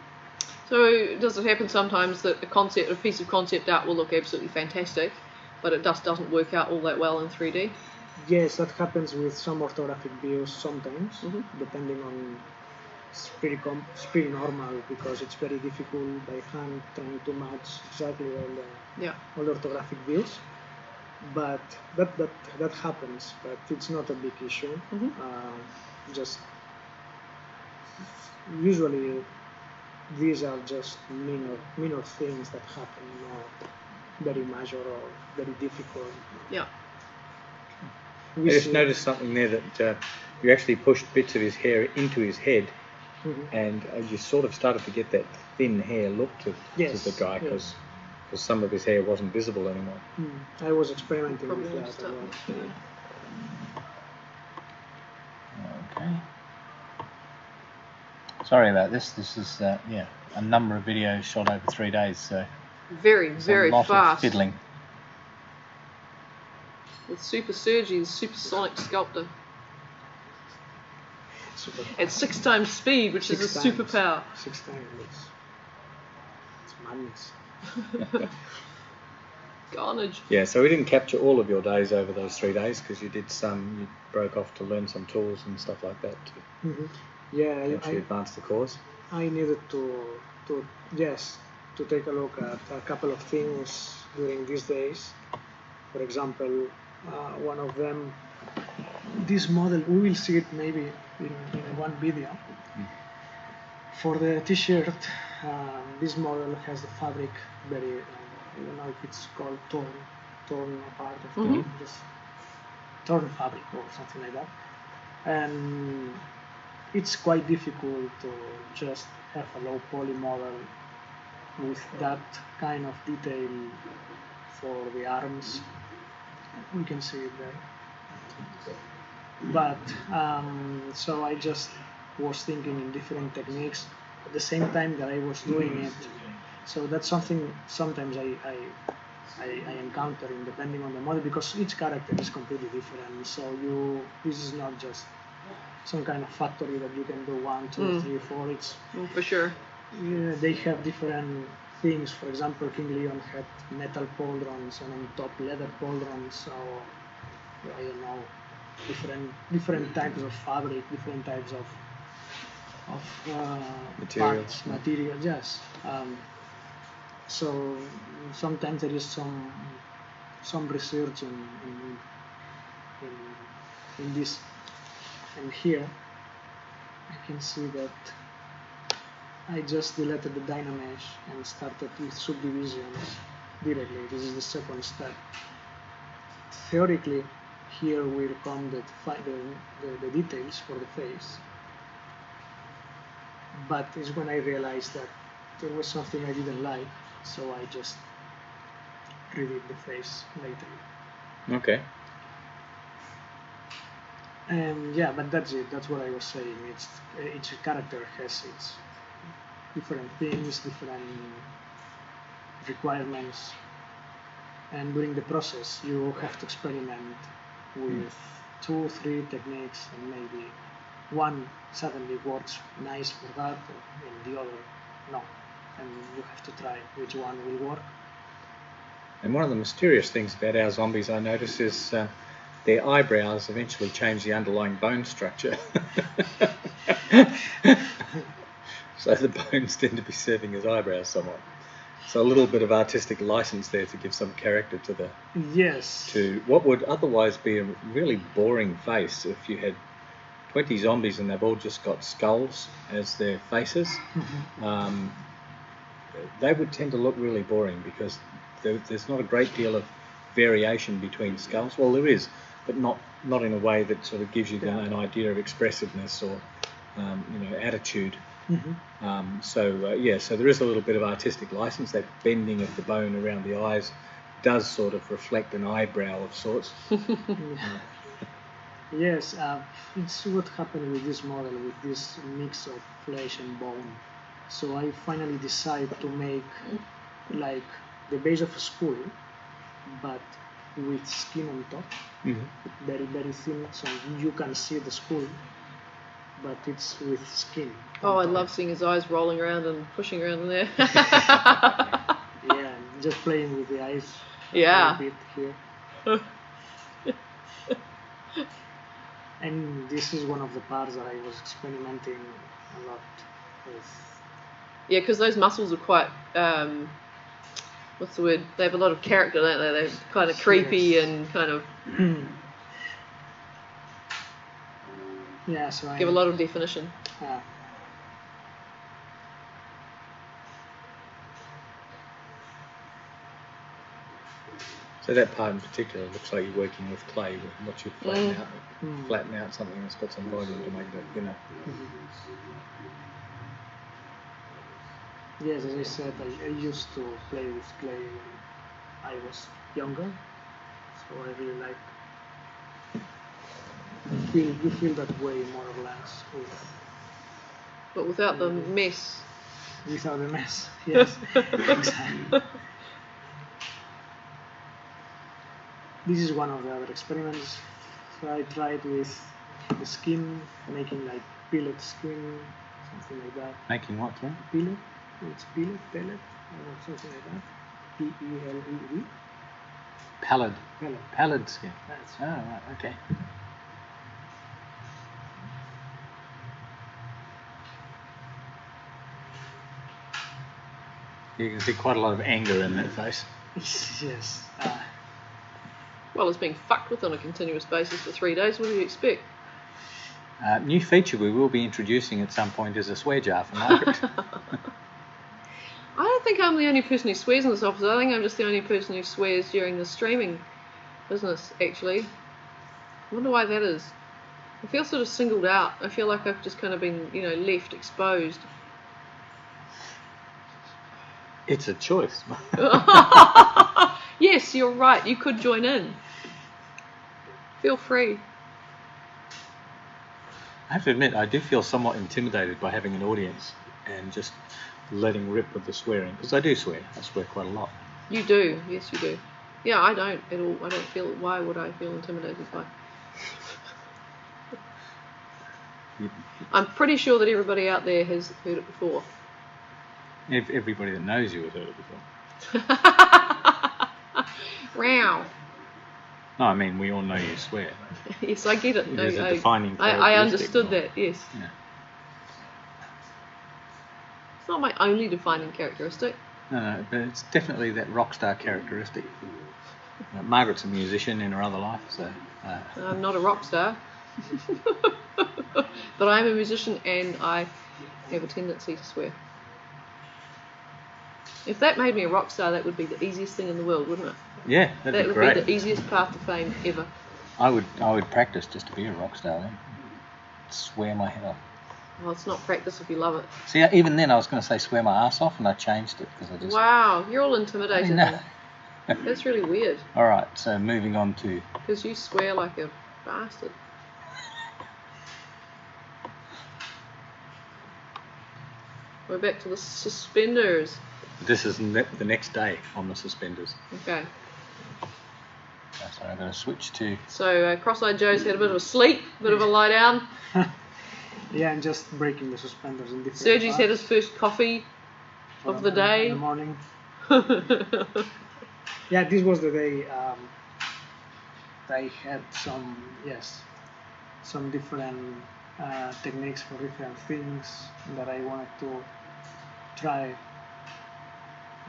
S3: So does it happen sometimes that a piece of concept art will look absolutely fantastic, but it just doesn't work out all that well in 3D?
S2: Yes, that happens with some orthographic views sometimes, depending on. It's pretty normal, because it's very difficult by hand trying to match exactly all the orthographic views. But that happens, but it's not a big issue. Just usually these are just minor things that happen, not very major or very difficult.
S3: Yeah.
S4: I just noticed something there, that you actually pushed bits of his hair into his head, and you sort of started to get that thin hair look to the guy, because some of his hair wasn't visible anymore.
S2: I was experimenting with that as well.
S1: Okay. Sorry about this. This is a number of videos shot over 3 days, so
S3: very
S1: a lot
S3: fast.
S1: of fiddling.
S3: With Super Sergi, the supersonic sculptor. At 6 times speed, which is a superpower.
S2: 6 times. It's madness.
S3: Carnage.
S4: Yeah, so we didn't capture all of your days over those 3 days, because you broke off to learn some tools and stuff like that to actually advance the course.
S2: I needed to take a look at a couple of things during these days. For example, one of them, this model, we will see it maybe in one video. For the t-shirt, this model has the fabric very, I don't know if it's called torn apart, just torn fabric or something like that. And it's quite difficult to just have a low poly model with that kind of detail for the arms. We can see it there. But so I just was thinking in different techniques at the same time that I was doing it. So that's something sometimes I encounter depending on the model, because each character is completely different. So this is not just some kind of factory that you can do 1, 2, 3, 4. It's
S3: for sure.
S2: They have different things. For example, King Leon had metal pauldrons and on top leather pauldrons. So I don't know, different types of fabric, different types of
S4: materials.
S2: Material, yes. So sometimes there is some research in this, and here I can see that I just deleted the Dynamesh and started with subdivisions directly. This is the second step. Theoretically, here will come the details for the face, but it's when I realized that there was something I didn't like, so I just redid the face later.
S4: Okay.
S2: But that's it. That's what I was saying. Each character has its different things, different requirements, and during the process you have to experiment with 2-3 techniques, and maybe one suddenly works nice for that, and the other no. And you have to try which one will work.
S4: And one of the mysterious things about our zombies, I notice, is their eyebrows eventually change the underlying bone structure. So the bones tend to be serving as eyebrows somewhat. So a little bit of artistic license there to give some character to the to what would otherwise be a really boring face if you had 20 zombies and they've all just got skulls as their faces. They would tend to look really boring because there's not a great deal of variation between skulls. Well, there is, but not in a way that sort of gives you an idea of expressiveness or attitude. So there is a little bit of artistic license. That bending of the bone around the eyes does sort of reflect an eyebrow of sorts.
S2: Yes, it's what happened with this model, with this mix of flesh and bone. So I finally decided to make like the base of a skull, but with skin on top, very, very thin, so you can see the skull, but it's with skin.
S3: Oh, I love seeing his eyes rolling around and pushing around in there.
S2: Yeah, just playing with the eyes a bit here. And this is one of the parts that I was experimenting a lot with.
S3: Yeah, because those muscles are quite, what's the word? They have a lot of character, don't they? They're kind of creepy and kind of
S2: so
S3: give a lot of definition.
S4: So that part in particular looks like you're working with clay, what you flatten out something that's got some volume to make it thinner.
S2: Yes, as I said, I used to play with clay when I was younger, so I really like. You feel that way more or less,
S3: but without the mess.
S2: Without the mess, yes, exactly. This is one of the other experiments I tried with the skin, making like pellet skin, something like that.
S1: Making what, then?
S2: Pellet. It's pellet, or something like that. P-E-L-E-D.
S1: Pallid.
S2: Pellet.
S1: Pallid skin.
S2: That's
S1: Oh, right, okay. You can see quite a lot of anger in that face.
S2: Yes.
S3: Well, it's being fucked with on a continuous basis for 3 days. What do you expect?
S1: New feature we will be introducing at some point is a swear jar for Margaret.
S3: I don't think I'm the only person who swears in this office. I think I'm just the only person who swears during the streaming business, actually. I wonder why that is. I feel sort of singled out. I feel like I've just kind of been, left exposed.
S1: It's a choice.
S3: Yes, you're right. You could join in. Feel free.
S1: I have to admit, I do feel somewhat intimidated by having an audience and just letting rip with the swearing, because I do swear. I swear quite a lot.
S3: You do. Yes, you do. Yeah, I don't at all. I don't feel. Why would I feel intimidated by? I'm pretty sure that everybody out there has heard it before.
S1: Everybody that knows you has heard it before.
S3: Wow.
S1: No, I mean, we all know you swear.
S3: Yes, I get it.
S1: There's a defining
S3: I understood
S1: characteristic.
S3: that, yes.
S1: Yeah.
S3: It's not my only defining characteristic.
S1: No, but it's definitely that rock star characteristic. Margaret's a musician in her other life, so...
S3: I'm not a rock star. But I'm a musician and I have a tendency to swear. If that made me a rock star, that would be the easiest thing in the world, wouldn't it?
S1: Yeah, that'd be great.
S3: That would be the easiest path to fame ever.
S1: I would practice just to be a rock star then. Swear my head off.
S3: Well, it's not practice if you love it.
S1: See, even then I was going to say swear my ass off, and I changed it because I just...
S3: Wow, you're all intimidated.
S1: No.
S3: That's really weird.
S1: All right, so moving on to...
S3: Because you swear like a bastard. We're back to the suspenders.
S1: This is the next day on the suspenders.
S3: Okay.
S1: Sorry, I'm going to switch to.
S3: So Cross-eyed Joe's had a bit of a sleep, a bit of a lie down.
S2: Yeah, and just breaking the suspenders in different
S3: Sergi's
S2: parts
S3: had his first coffee of the day.
S2: in the morning. Yeah, this was the day I had some different techniques for different things that I wanted to try.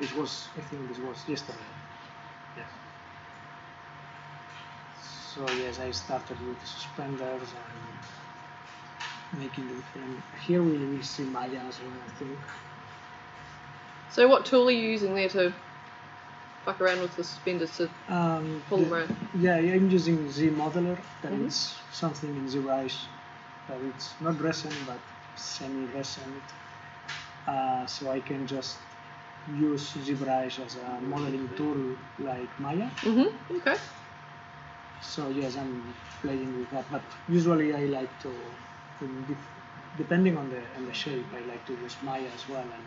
S2: I think this was yesterday. Yes. So yes, I started with suspenders and making the different. Here we will see Maya as well, I think.
S3: So what tool are you using there to fuck around with the suspenders to pull them around?
S2: Yeah, I'm using Z Modeler. That
S3: Mhm.
S2: is something in ZBrush. That it's not resin but semi-resin. So I can just use ZBrush as a modeling tool like Maya.
S3: Okay.
S2: So yes, I'm playing with that. But usually I like to, depending on the shape, I like to use Maya as well and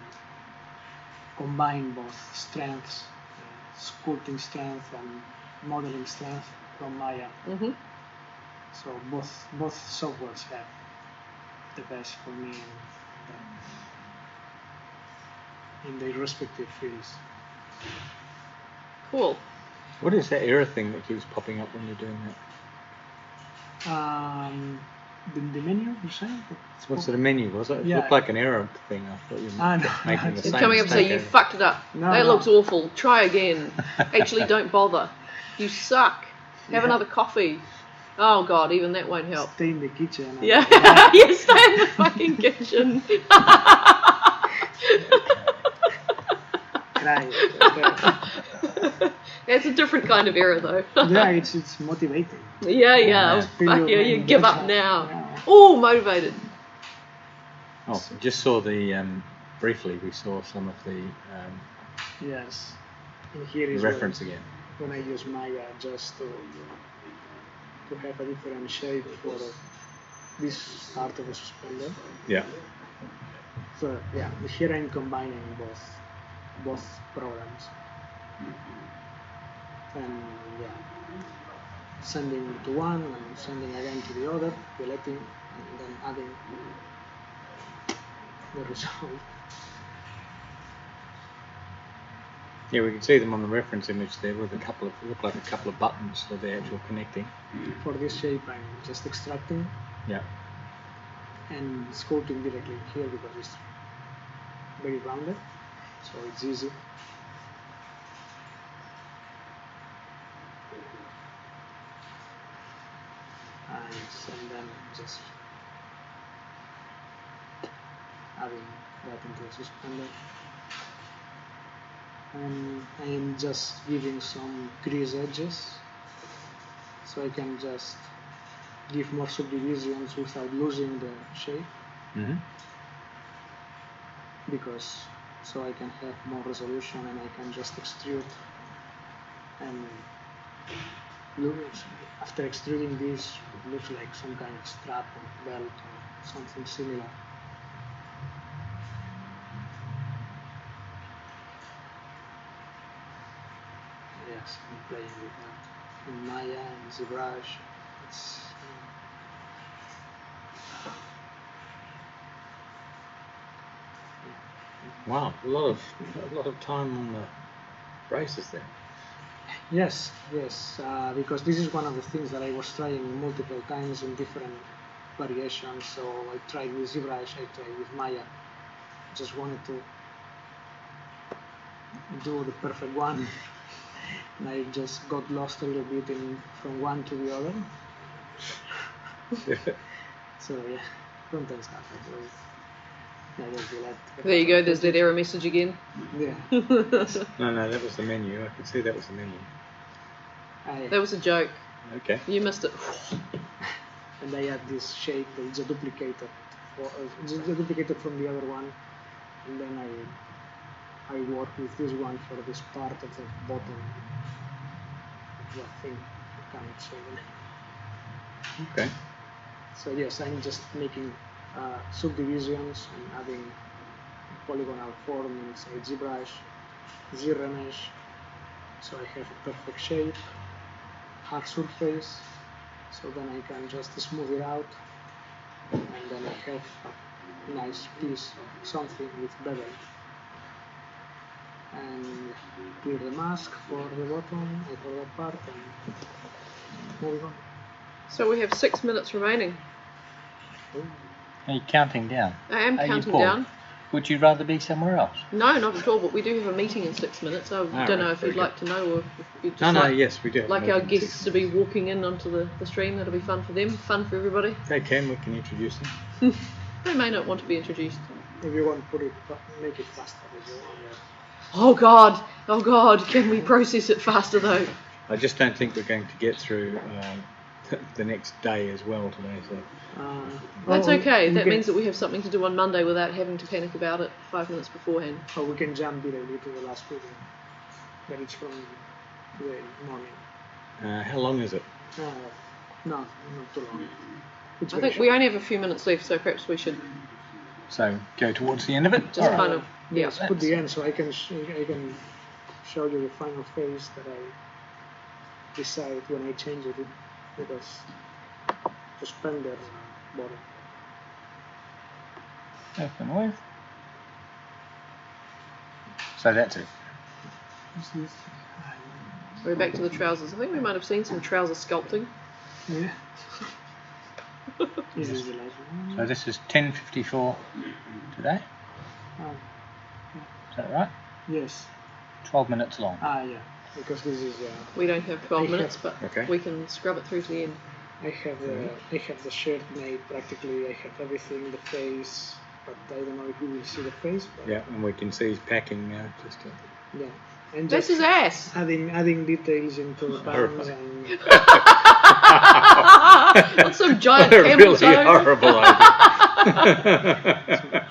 S2: combine both strengths, sculpting strength and modeling strength from Maya. So both softwares have the best for me in their respective fields.
S3: Cool.
S4: What is that error thing that keeps popping up when you're doing that?
S2: The menu, you're saying?
S4: What's the menu? Was it? It
S2: Yeah.
S4: looked like an error thing. I thought you were
S2: No,
S4: making the
S2: it's
S3: It's
S4: same
S3: coming up and say
S4: mistake
S3: you
S4: over.
S3: fucked it up.
S2: No,
S3: That
S2: no.
S3: looks awful. Try again. Actually, don't bother. You suck. Have
S2: Yeah.
S3: another coffee. Oh god, even that won't help.
S2: Stay in the kitchen. and-
S3: Yeah, yeah, stay in the fucking kitchen.
S2: Cry.
S3: That's a different kind of error though.
S2: Yeah, it's motivating.
S3: Yeah.
S2: Feel
S3: Fuck
S2: your
S3: yeah, you
S2: mind
S3: give
S2: goes
S3: up
S2: up.
S3: now.
S2: Yeah.
S3: Oh, motivated.
S4: Oh, just saw the briefly. We saw some of the
S2: Yes. And here is
S4: reference again.
S2: when I use Maya just to have a different shape for this part of the suspender.
S4: Yeah.
S2: So yeah, here I'm combining both programs. And yeah, sending to one and sending again to the other, deleting and then adding the result.
S4: Yeah, we can see them on the reference image there with look like a couple of buttons for the actual connecting.
S2: For this shape I'm just extracting
S4: Yeah.
S2: and sculpting directly here because it's very rounded, so it's easy. And then just adding that into the suspender. And I am just giving some crease edges so I can just give more subdivisions without losing the shape,
S4: Mm-hmm.
S2: because so I can have more resolution and I can just extrude and after extruding this it looks like some kind of strap or belt or something similar. Yes, I'm playing with that in Maya and ZBrush. It's
S4: Wow, a lot of time on the braces there.
S2: yes, because this is one of the things that I was trying multiple times in different variations. So I tried with ZBrush, I tried with Maya. Just wanted to do the perfect one, and I just got lost a little bit from one to the other. So yeah, sometimes happens. I was glad.
S3: There you go, there's that error message again.
S2: Yeah.
S4: No, that was the menu. I could see that was the menu.
S3: That was a joke.
S4: Okay.
S3: You missed it.
S2: And I had this shape that is a duplicated, from the other one, and then I work with this one for this part of the bottom. I think I can't show them.
S4: Okay.
S2: So yes, I'm just making subdivisions and adding polygonal form inside ZBrush, Z-remesh, so I have a perfect shape. hard surface, so then I can just smooth it out, and then I have a nice piece of something with bevel. And clear the mask for the bottom, I draw that part, and move on.
S3: So we have 6 minutes remaining.
S1: Are you counting down?
S3: I am
S1: Are you
S3: counting
S1: bored?
S3: down.
S1: Would you rather be somewhere else?
S3: No, not at all, but we do have a meeting in 6 minutes. I don't know if you'd like to know, or if you'd just like,
S4: yes, we do.
S3: like our guests to be walking in onto the stream. That'll be fun for them, fun for everybody.
S4: They can, we can introduce them.
S3: They may not want to be introduced.
S2: If you want, make it faster. If you want,
S3: Oh God, can we process it faster though?
S4: I just don't think we're going to get through the next day as well today. So
S3: That's okay. That
S2: okay.
S3: means that we have something to do on Monday without having to panic about it 5 minutes beforehand.
S2: Or we can jump directly to the last video, but it's from today morning.
S4: how long is it?
S2: No, not too long. It's
S3: I
S2: very
S3: think we only have a few minutes left, so perhaps we should
S1: So go towards the end of it?
S3: just kind of
S2: Yes, put the end so I can show you the final phase that I decide when I change it because suspender bottom.
S1: Open with. So that's it.
S3: We're back to the trousers. I think we might have seen some trouser sculpting.
S2: Yeah. This is the last one.
S1: So this is 10:54 today.
S2: Oh,
S1: Is that right?
S2: yes.
S1: 12 minutes long.
S2: Yeah. Because this is
S3: We don't have 12 minutes, but
S4: Okay.
S3: we can scrub it through to the end.
S2: I have the shirt made practically. I have everything, the face, but I don't know if you will see the face. But
S4: Yeah, and we can see he's packing now.
S2: yeah. And
S3: That's
S2: just
S3: his ass.
S2: adding details into the pants and
S3: What's some giant
S4: a
S3: camel
S4: really
S3: toe?
S4: horrible idea.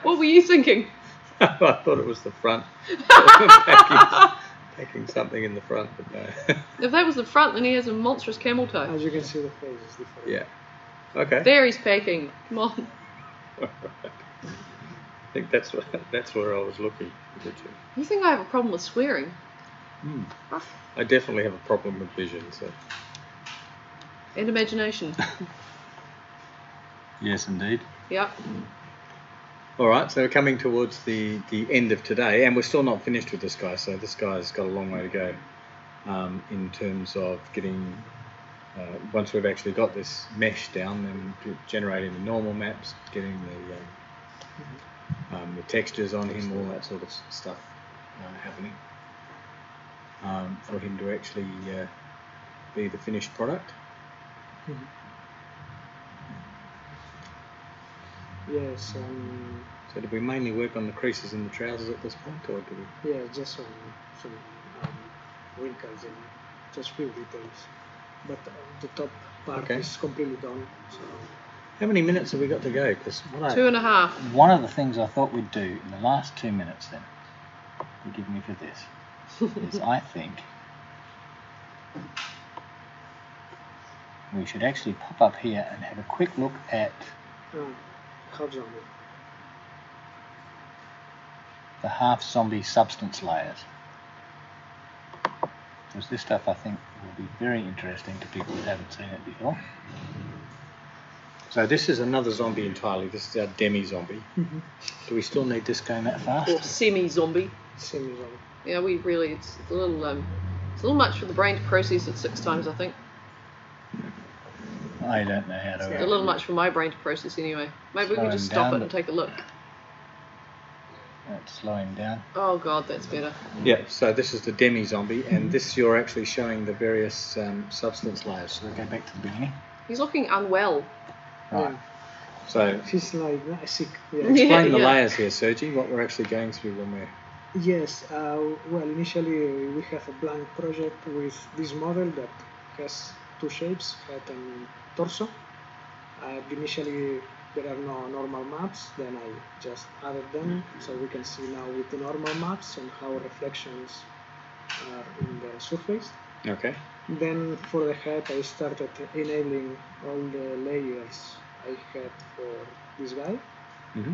S3: What were you thinking?
S4: I thought it was the front. Packing something in the front, but no.
S3: If that was the front, then he has a monstrous camel toe.
S2: as you can see, the face is different.
S4: Yeah. Okay.
S3: There he's packing. Come on.
S4: I think that's where I was looking.
S3: You think I have a problem with swearing?
S4: I definitely have a problem with vision. So
S3: And imagination.
S1: Yes, indeed.
S3: Yep.
S4: all right. So we're coming towards the end of today, and we're still not finished with this guy. So this guy's got a long way to go in terms of getting. Once we've actually got this mesh down, then generating the normal maps, getting the textures on him, all that sort of stuff happening for him to actually be the finished product.
S2: Yes.
S4: So did we mainly work on the creases in the trousers at this point, or did we?
S2: Yeah, just some wrinkles and just few details. But the top part is completely done. So
S4: How many minutes have we got to go? Because
S3: 2.5.
S1: One of the things I thought we'd do in the last 2 minutes then, forgive me for this, is I think we should actually pop up here and have a quick look at
S2: half zombie.
S1: the half zombie substance layers. Because this stuff I think will be very interesting to people who haven't seen it before.
S4: So this is another zombie entirely. This is our demi-zombie.
S1: Do we still need this going that fast?
S3: Or semi-zombie.
S2: Semi-zombie.
S3: Yeah, it's a little much for the brain to process at 6 times, I think.
S1: I don't know how
S3: A
S1: to.
S3: little much for my brain to process anyway. Maybe we can just
S1: Slowing
S3: stop
S1: down,
S3: it and take a look.
S1: That's slowing down.
S3: Oh god, that's better.
S4: Yeah, so this is the demi-zombie, and this you're actually showing the various substance layers.
S1: So go back to the beginning.
S3: He's looking unwell.
S1: Right.
S4: So
S2: She's like sick. Yeah.
S4: explain the
S3: Yeah.
S4: layers here, Sergi, what we're actually going through when we're...
S2: Yes. Well, initially we have a blank project with this model that has two shapes, head and torso. Initially there are no normal maps, then I just added them so we can see now with the normal maps and how reflections are in the surface.
S4: Okay.
S2: Then for the head I started enabling all the layers I had for this guy.
S4: Mm-hmm.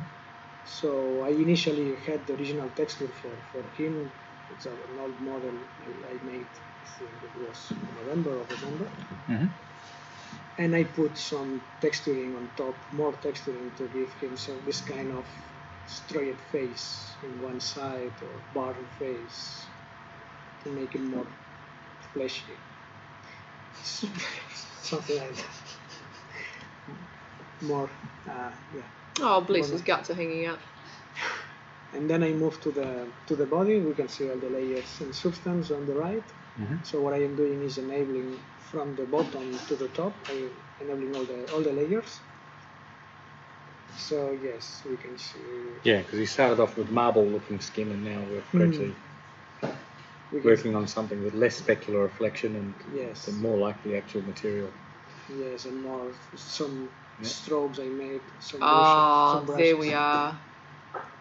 S2: So I initially had the original texture for him. It's an old model I made think it was November or December.
S1: Mm-hmm.
S2: And I put some texturing on top, more texturing to give him this kind of straight face in one side or barn face to make it more fleshy. Something like that. More, yeah.
S3: Oh, bless, his guts are hanging out.
S2: And then I move to the body. We can see all the layers and substance on the right.
S1: Mm-hmm.
S2: So what I am doing is enabling from the bottom to the top. I am enabling all the layers. So yes, we can see.
S4: Yeah, because he started off with marble-looking skin, and now we're actually working on something with less specular reflection and more like the actual material.
S2: Yes, and more some strokes I made. Some
S3: Some
S2: brushes.
S3: there we are.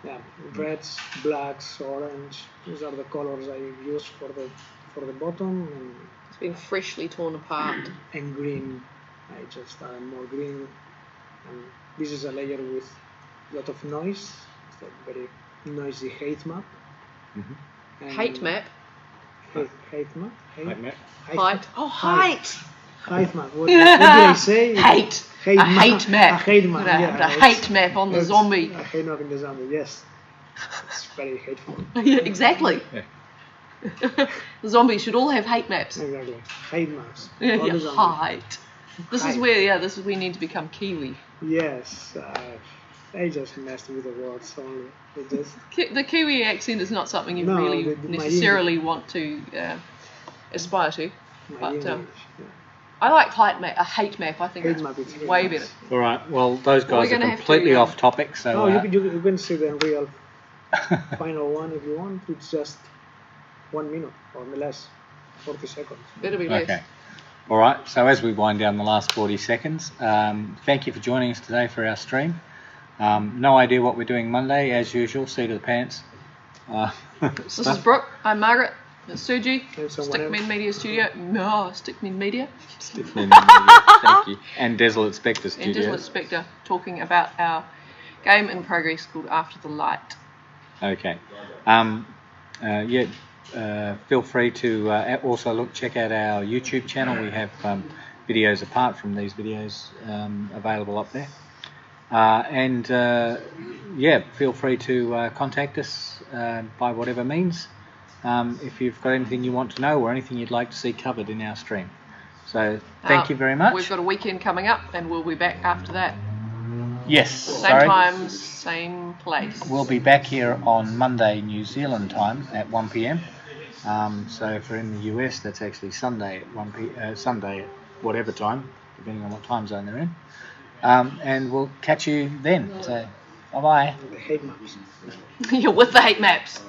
S2: Yeah, reds, blacks, orange. These are the colors I use for the bottom,
S3: It's been freshly torn apart.
S2: and green. I just add more green. And this is a layer with a lot of noise. It's a very noisy height map.
S1: Mm-hmm.
S2: And
S3: Hate map.
S2: Height map.
S4: Like that.
S3: Height. Oh, height.
S2: Height map. What did I say?
S3: Hate.
S2: Hate
S3: A
S2: map.
S3: hate map.
S2: A hate map.
S3: Put a-
S2: Yeah,
S3: put a
S2: it's-
S3: hate map on the
S2: it's
S3: zombie.
S2: A hate map in the zombie. Yes. It's very hateful.
S3: Yeah, exactly.
S4: Yeah.
S3: The zombies should all have hate maps.
S2: Exactly. Hate maps.
S3: Yeah,
S2: All the zombies.
S3: height. This is
S2: Height.
S3: where, we need to become Kiwi.
S2: Yes. I just messed with the words only. It just
S3: The Kiwi accent is not something you
S2: No,
S3: really
S2: my
S3: necessarily want to aspire to.
S2: my
S3: But
S2: English. Yeah.
S3: I like a hate map. I think
S2: Hate
S3: it's
S2: map is
S3: way
S2: nice.
S3: better.
S4: All right. Well, those
S3: Well, we're
S4: guys are
S3: gonna have to,
S4: completely off topic. So
S2: Oh, you can see the real final one if you want. It's just 1 minute or less, 40 seconds.
S3: Better be less.
S1: Okay. All right. So as we wind down the last 40 seconds, thank you for joining us today for our stream. No idea what we're doing Monday, as usual. Seat of the pants.
S3: This is Brook. I'm Margaret. It's Sergi.
S2: And someone
S3: Stickmen
S2: else.
S3: Media Studio. No, Stickmen Media.
S1: Stickmen, thank you. And Desolate Spectre
S3: And
S1: Studios.
S3: Desolate Spectre, talking about our game in progress called After the Light.
S1: Okay. Feel free to also check out our YouTube channel. We have videos apart from these videos available up there. Feel free to contact us by whatever means if you've got anything you want to know or anything you'd like to see covered in our stream. So thank you very much.
S3: We've got a weekend coming up and we'll be back after that.
S1: Yes.
S3: Same time, same place.
S1: We'll be back here on Monday, New Zealand time at 1 p.m. So if you're in the US, that's actually Sunday at 1 p. Sunday at whatever time, depending on what time zone they're in. And we'll catch you then. So bye bye.
S2: The hate maps.
S3: You're with the hate maps.